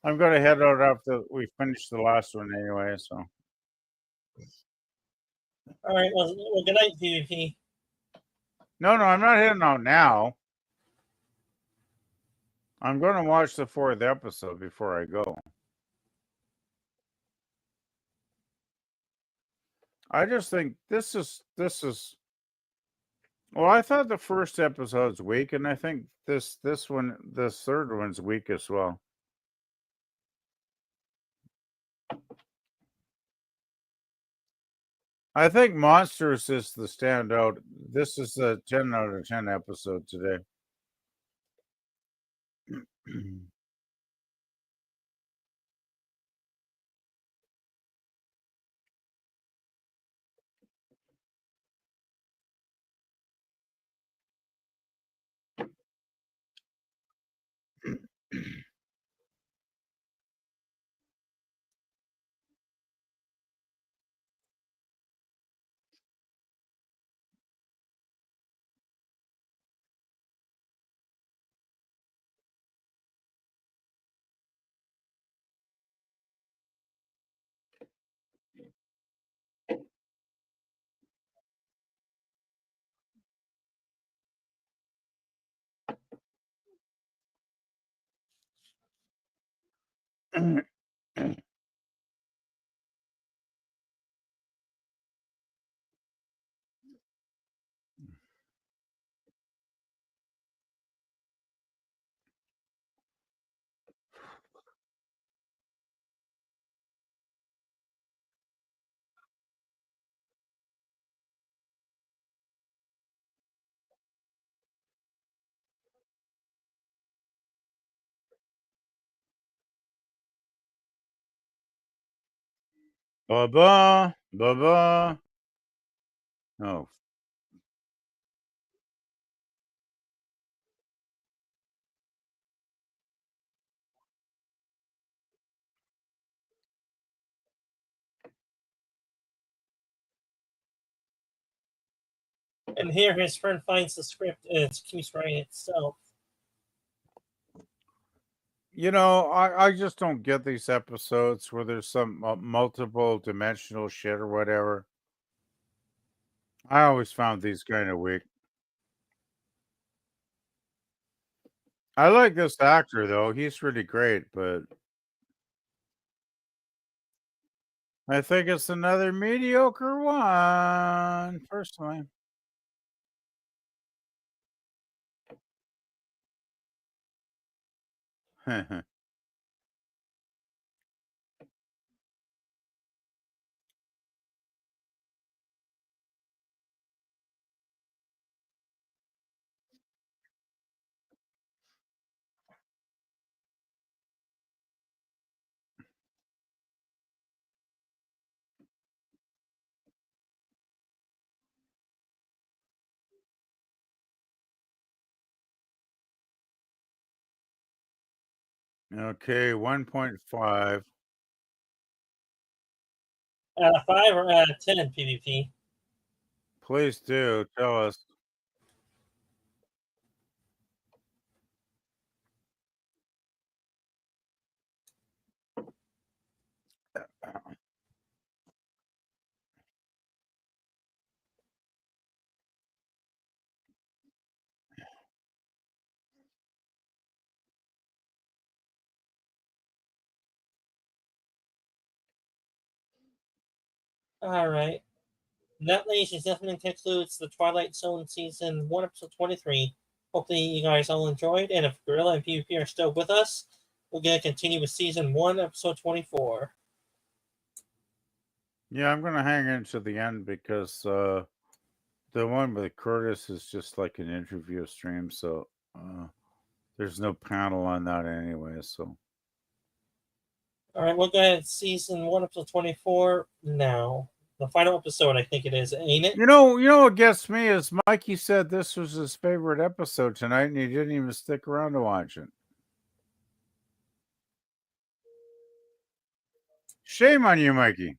I'm gonna head out after we finish the last one anyway. So All right, well, good night, PvP. no, I'm not heading out now. I'm gonna watch the 4th episode before I go. I just think this is. Well, I thought the first episode's weak, and I think this 3rd one's weak as well. I think Monsters is the standout. This is a 10 out of 10 episode today. Baba, Baba. Oh, And here his friend finds the script and it keeps writing itself. You know, I just don't get these episodes where there's some multiple dimensional shit or whatever. I always found these kind of weak. I like this actor though; he's really great, but I think it's another mediocre one, personally. Okay, 1.5. Out of 5 or out of 10 PvP? Please do tell us. Alright. That, ladies and gentlemen, concludes the Twilight Zone Season 1, Episode 23. Hopefully you guys all enjoyed, and if Gorilla and PvP are still with us, we're going to continue with Season 1, Episode 24. Yeah, I'm gonna hang in to the end because the one with Curtis is just like an interview stream, so there's no panel on that anyway. So Alright, we'll go ahead and Season 1, Episode 24 now. The final episode, I think it is, ain't it? you know what gets me is Mikey said this was his favorite episode tonight, and he didn't even stick around to watch it. Shame on you, Mikey.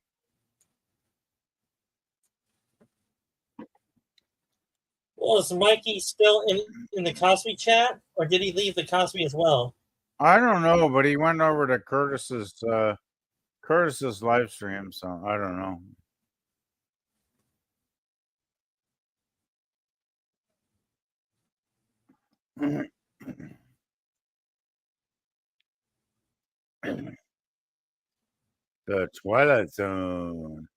Well, is Mikey still in the Cosby chat, or did he leave the Cosby as well? I don't know, but he went over to Curtis's live stream, so I don't know. The Twilight Zone.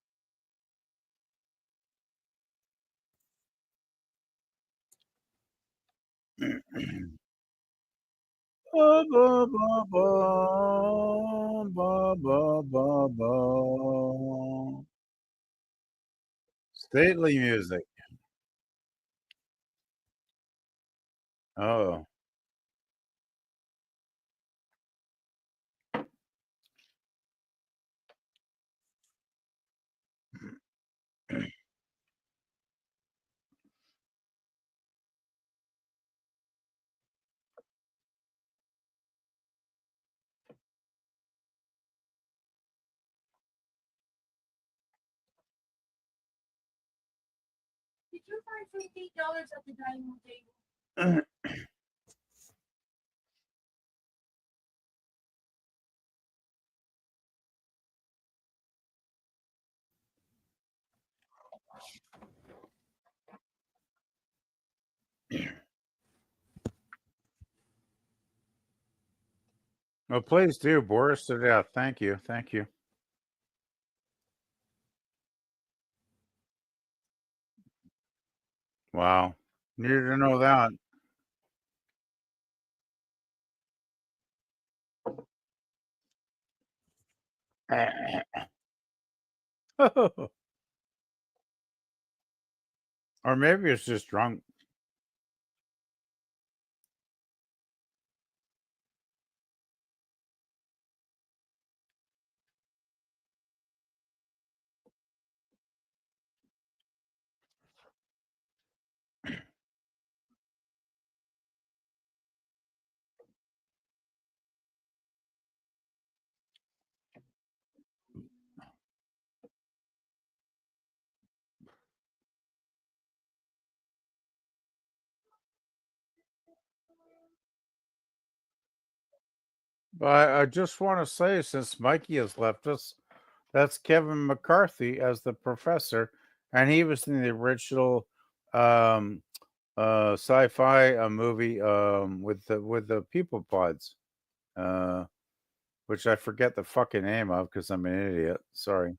Ba, ba, ba, ba, ba, ba, ba, ba. Stately music. Oh. Did you find $58 at the dining room table? Well, please do. Boris to death. Thank you. Thank you. Wow. Needed to know that. Or maybe it's just drunk. But I just want to say, since Mikey has left us, that's Kevin McCarthy as the professor, and he was in the original um, sci-fi movie with the people pods, uh, which I forget the fucking name of because I'm an idiot. Sorry.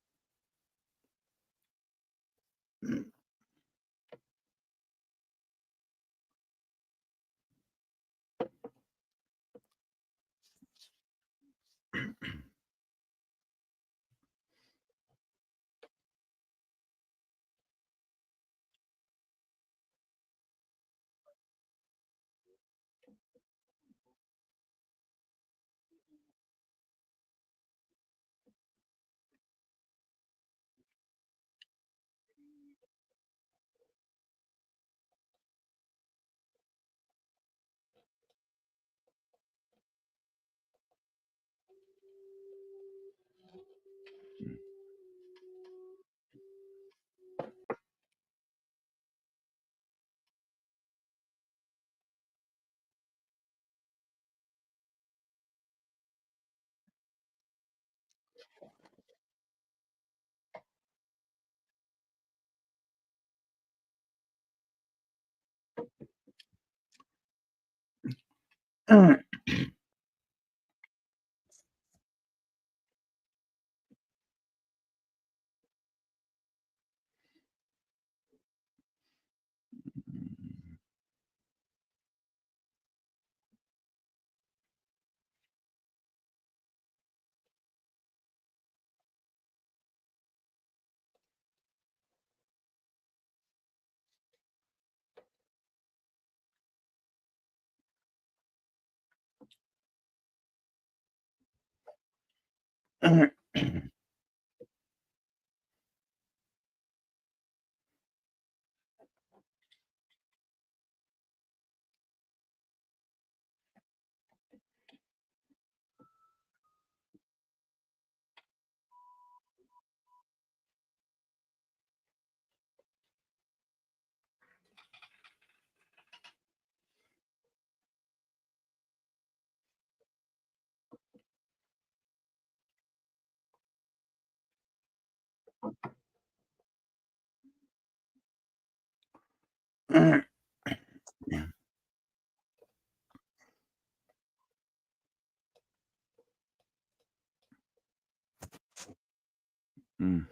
Mm.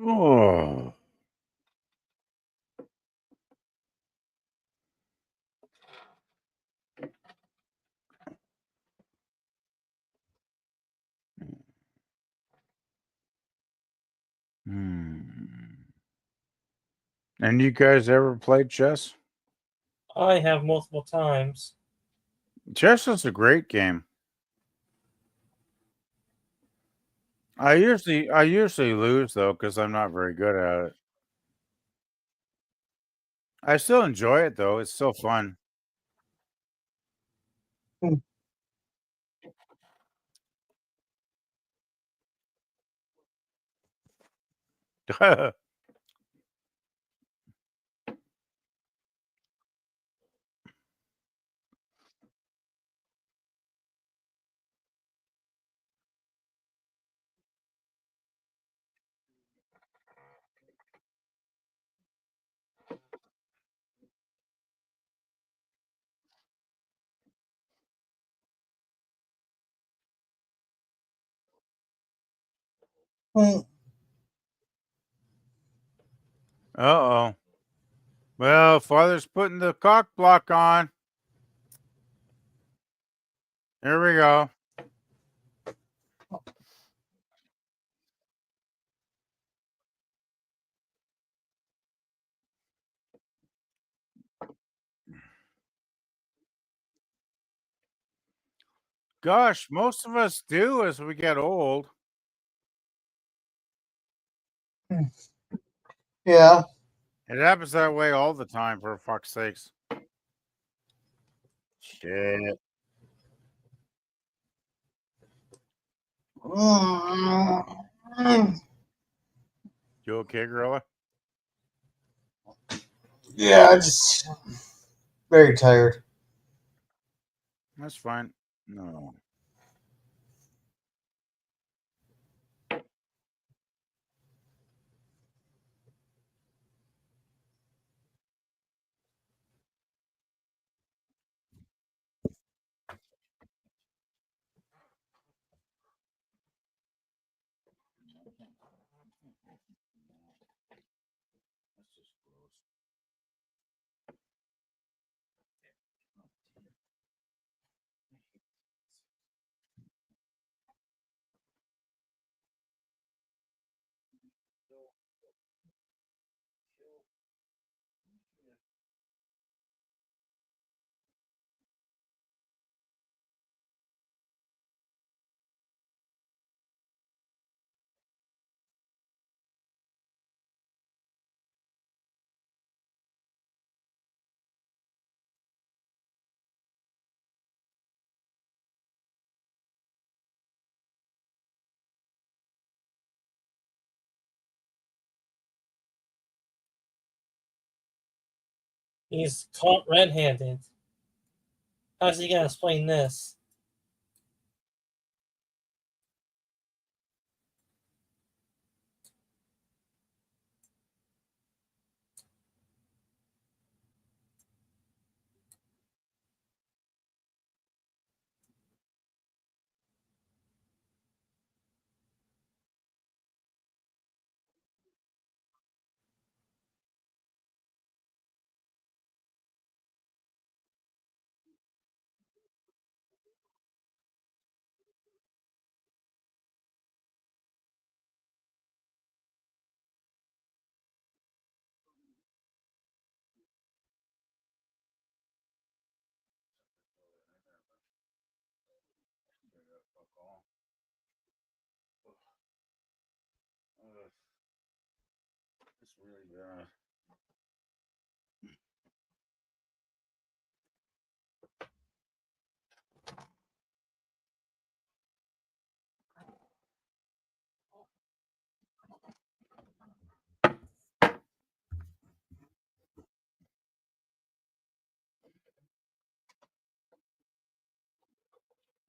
Oh. Hmm. And you guys ever played chess? I have multiple times. Chess is a great game. I usually lose though because I'm not very good at it. I still enjoy it though. It's still fun. Hmm. Uh-oh. Well, Father's putting the cock block on. Here we go. Gosh, most of us do as we get old. Yeah. It happens that way all the time, for fuck's sakes. Shit. Mm. You okay, Gorilla? Yeah, just very tired. That's fine. No. That's just gross. He's caught red-handed. How's he gonna explain this? It's really bad.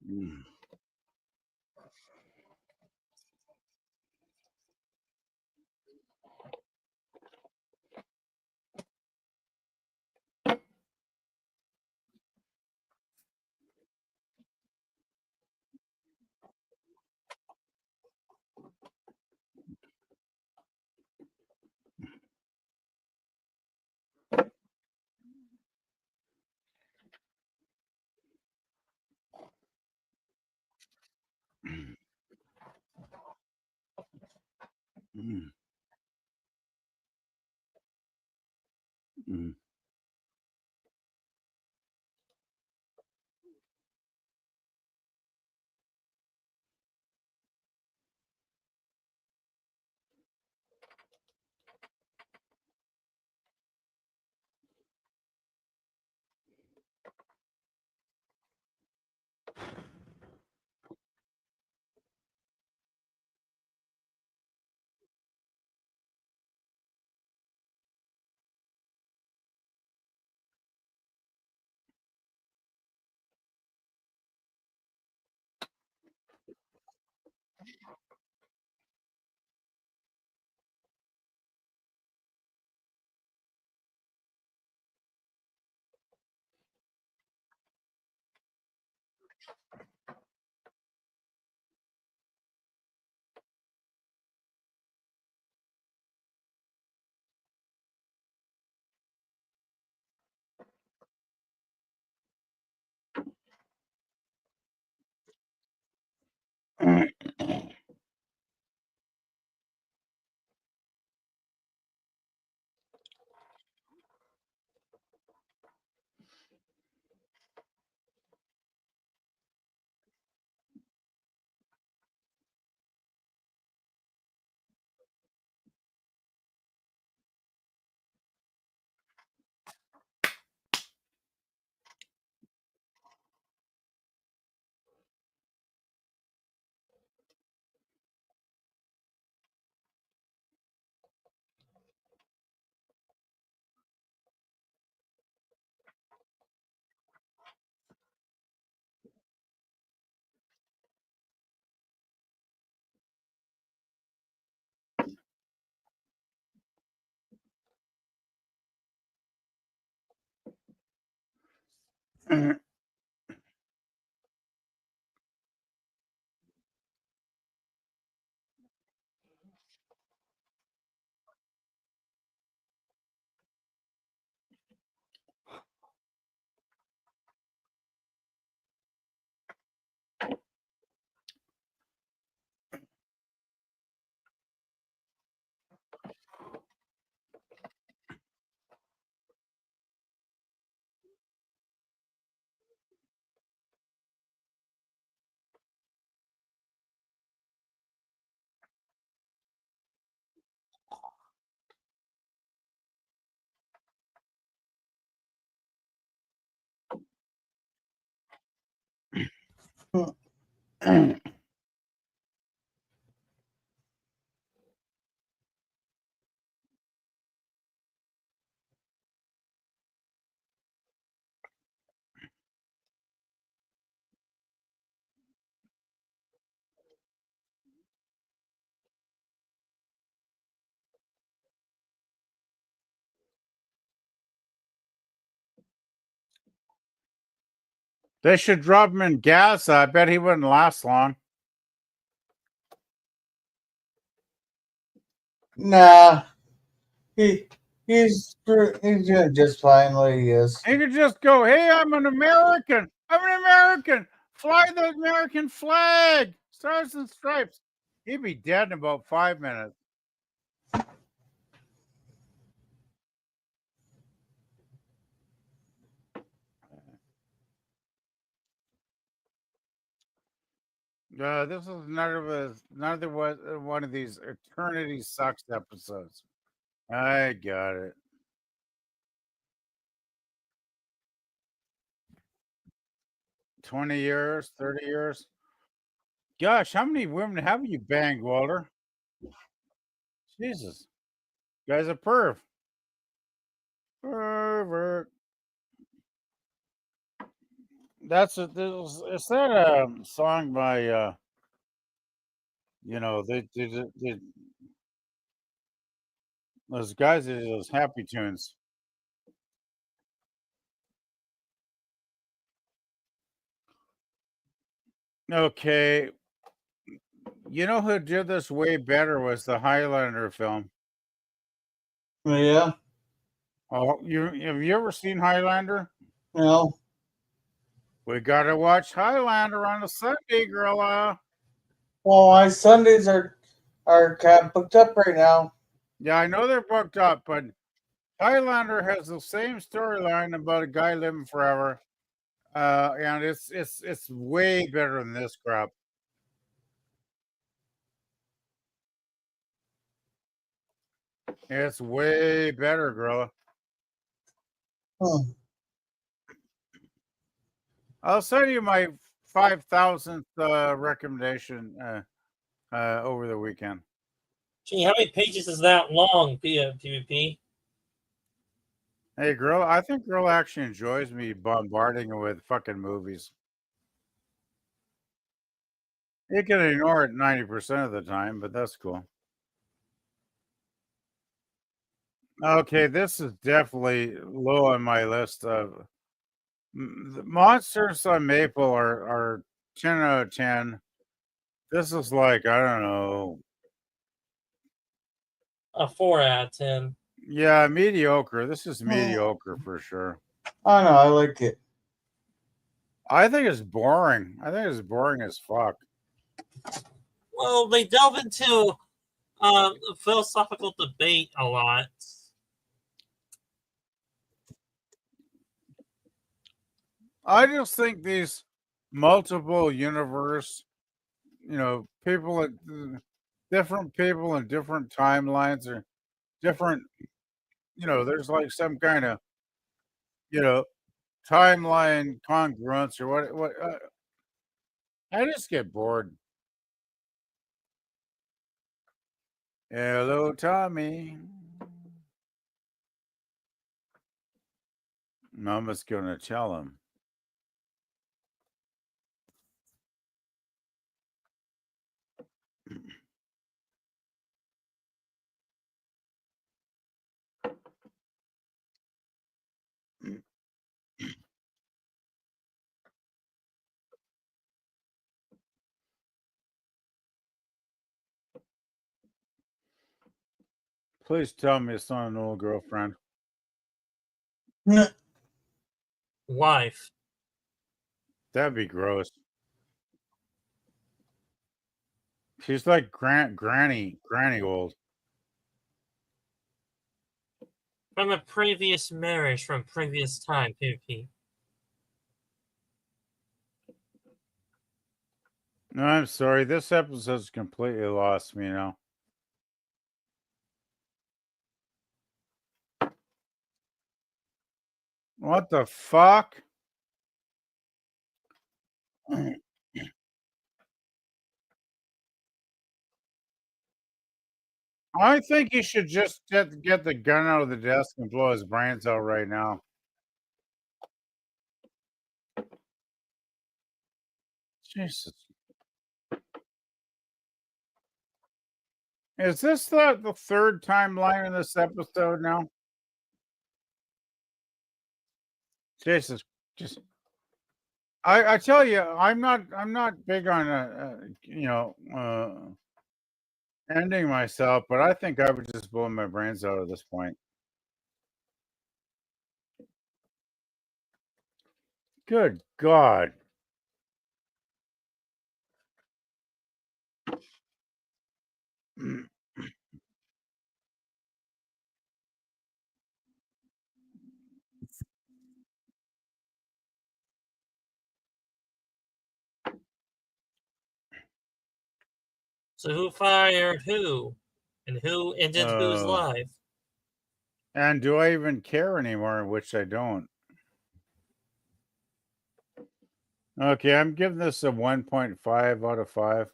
Mm. Mm. Mm. Mm. They should drop him in gas. I bet he wouldn't last long. Nah, he's doing just fine like he is. He could just go, "Hey, I'm an American. I'm an American. Fly the American flag. Stars and stripes." He'd be dead in about 5 minutes. This is another one of these Eternity Sucks episodes. I got it. 20 years, 30 years. Gosh, how many women have you banged, Walter? Jesus. Guy's a perv. Pervert. Is that a song by those guys that do those happy tunes. Okay. You know who did this way better was the Highlander film. Yeah, Oh, have you ever seen Highlander? no. We gotta watch Highlander on a Sunday, girl. Well, my Sundays are kind of booked up right now. Yeah, I know they're booked up, but Highlander has the same storyline about a guy living forever, and it's way better than this crap. It's way better, girl. Hmm. I'll send you my 5,000th recommendation over the weekend. Gee, how many pages is that long, PvP? Hey, girl, I think girl actually enjoys me bombarding her with fucking movies. You can ignore it 90% of the time, but that's cool. Okay, this is definitely low on my list of the monsters on Maple are 10 out of 10. This is like, I don't know. A 4 out of 10. Yeah, mediocre. This is mediocre for sure. I know, I like it. I think it's boring. I think it's boring as fuck. Well, they delve into philosophical debate a lot. I just think these multiple universe, people, different people in different timelines or different, there's like some kind of, timeline congruence or what. I just get bored. Hello, Tommy. Mama's gonna tell him. Please tell me it's not an old girlfriend. Wife. That'd be gross. She's like granny old. From a previous marriage from previous time, PP. No, I'm sorry. This episode's completely lost me now. What the fuck? I think he should just get the gun out of the desk and blow his brains out right now. Jesus. Is this the third timeline in this episode now? Jesus. Just I tell you, I'm not big on ending myself, but I think I would just blow my brains out at this point. Good God. So who fired who? And who ended whose life? And do I even care anymore? Which I don't. Okay, I'm giving this a 1.5 out of 5.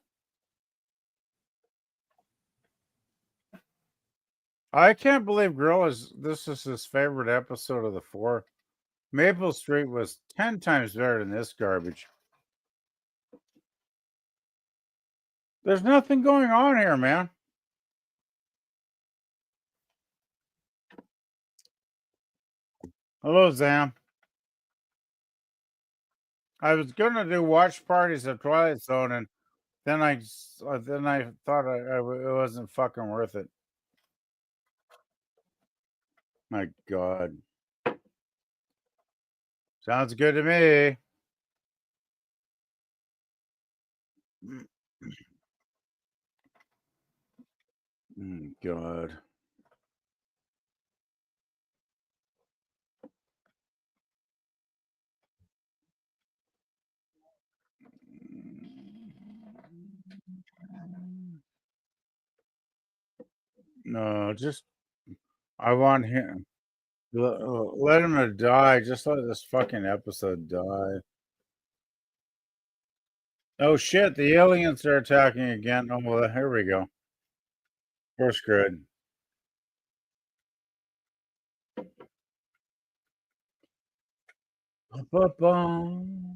I can't believe this is his favorite episode of the 4. Maple Street was 10 times better than this garbage. There's nothing going on here, man. Hello, Zam. I was gonna do watch parties at Twilight Zone, and then I thought it wasn't fucking worth it. My God. Sounds good to me. God. No, just I want him. Let him die. Just let this fucking episode die. Oh shit! The aliens are attacking again. Oh well, here we go. We're screwed. Ba-bum.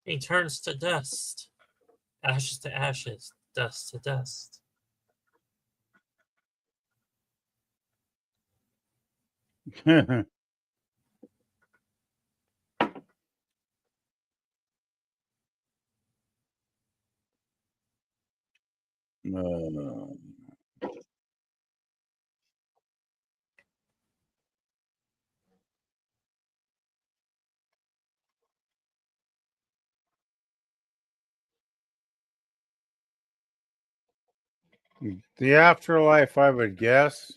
He turns to dust. Ashes to ashes. Dust to dust. The afterlife, I would guess.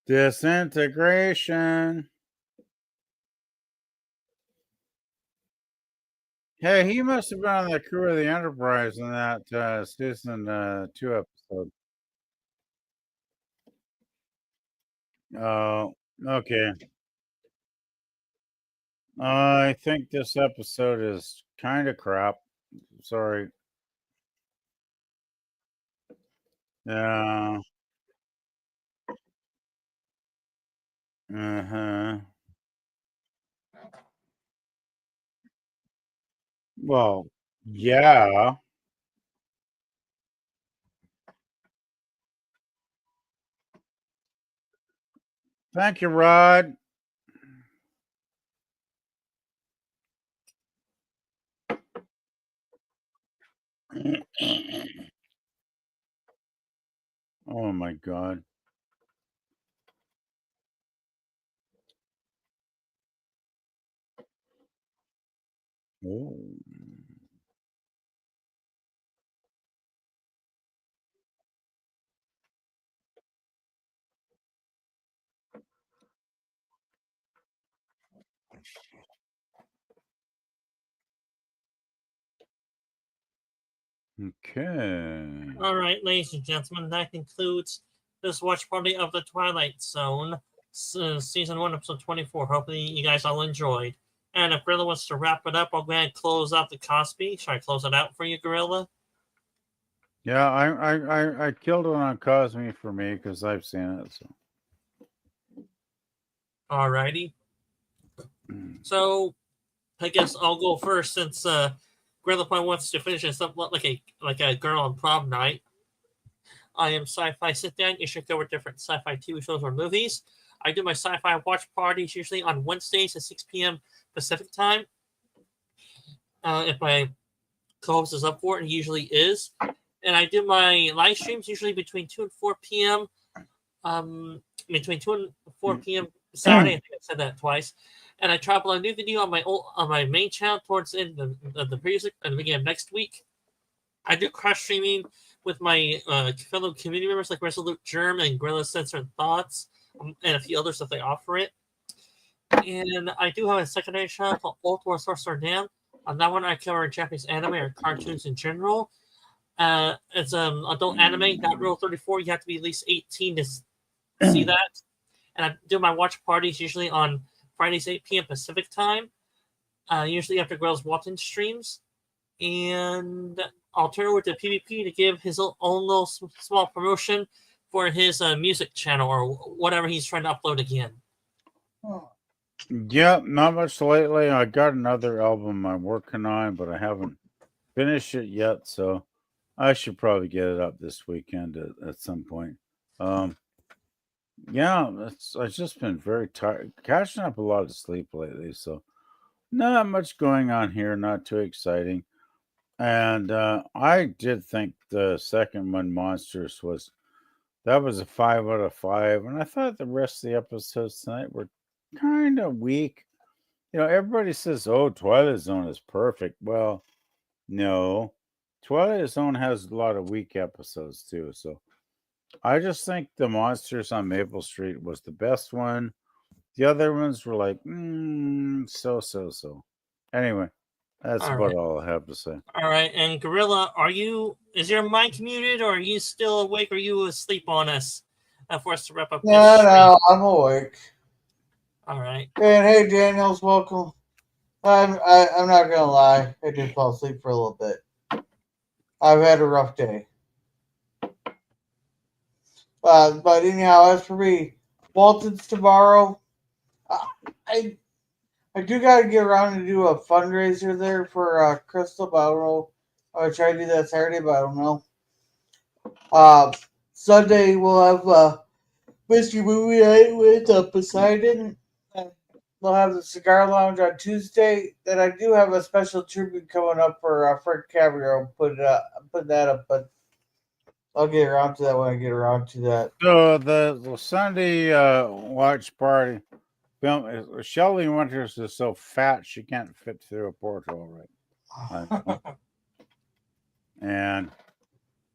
Disintegration. Hey, he must have been on the crew of the Enterprise in that season 2 episode. Oh, okay. I think this episode is kind of crap. Sorry. Yeah. Uh-huh. Well, yeah. Thank you, Rod. Oh my God. Oh. Okay. All right, ladies and gentlemen, that concludes this watch party of the Twilight Zone, season 1, episode 24. Hopefully, you guys all enjoyed. And if Gorilla wants to wrap it up, I'll go ahead and close out the Cosby. Should I close it out for you, Gorilla? Yeah, I killed one on Cosme for me because I've seen it. So. Alrighty. So, I guess I'll go first since Gorilla Point wants to finish this up like a girl on prom night. I am Sci-Fi Sit Down. You should cover different sci-fi TV shows or movies. I do my sci-fi watch parties usually on Wednesdays at 6 p.m. Pacific time. If my co-host is up for it, and he usually is. And I do my live streams usually between 2 and 4 p.m. Between 2 and 4 p.m. Saturday. I think I said that twice. And I try upload a new video on my main channel towards the end of the previous and the beginning of next week. I do cross streaming with my fellow community members like Resolute Germ and Gorilla Censored Thoughts, and a few others if they offer it. And I do have a secondary channel called Old War Sorcerer Dan. On that one, I cover Japanese anime or cartoons in general. It's adult anime. That Rule 34, you have to be at least 18 to see that. And I do my watch parties usually on Fridays, 8 p.m. Pacific time, usually after Gorilla's Walton streams. And I'll turn over to PvP to give his own little small promotion for his music channel or whatever he's trying to upload again. Yeah, not much lately. I got another album I'm working on, but I haven't finished it yet, so I should probably get it up this weekend at some point. Yeah, I've just been very tired, catching up a lot of sleep lately, so not much going on here, not too exciting. And I did think the second one, Monsters, was a 5 out of 5, and I thought the rest of the episodes tonight were kind of weak. Everybody says, "Oh, Twilight Zone is perfect." Well, no, Twilight Zone has a lot of weak episodes too. So I just think the Monsters on Maple Street was the best one. The other ones were like, so. Anyway, that's about all I have to say. All right, and Gorilla, is your mic muted, or are you still awake, or are you asleep on us for us to wrap up? No, I'm awake. All right. And hey, Daniels, welcome. I'm not gonna lie, I did fall asleep for a little bit. I've had a rough day. But anyhow, as for me, Walton's tomorrow. I do gotta get around to do a fundraiser there for Crystal, but I don't know. I'll try to do that Saturday, but I don't know. Sunday we'll have mystery movie night with Poseidon. We'll have the cigar lounge on Tuesday. Then I do have a special tribute coming up for Fred Cabrio. Put that up, but I'll get around to that when I get around to that. So the Sunday watch party film. Shelley Winters is so fat she can't fit through a porthole, right? And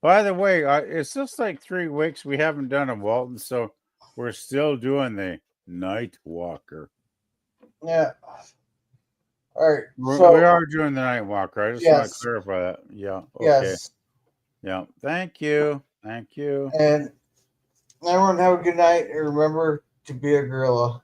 by the way, it's just like 3 weeks we haven't done a Walton, so we're still doing the Night Walker. Yeah. All right. We So are doing the night walker. I just want to yes, clarify that. Yeah. Okay. yes, Yeah. Thank you. Thank you. and everyone have a good night. And remember to be a gorilla.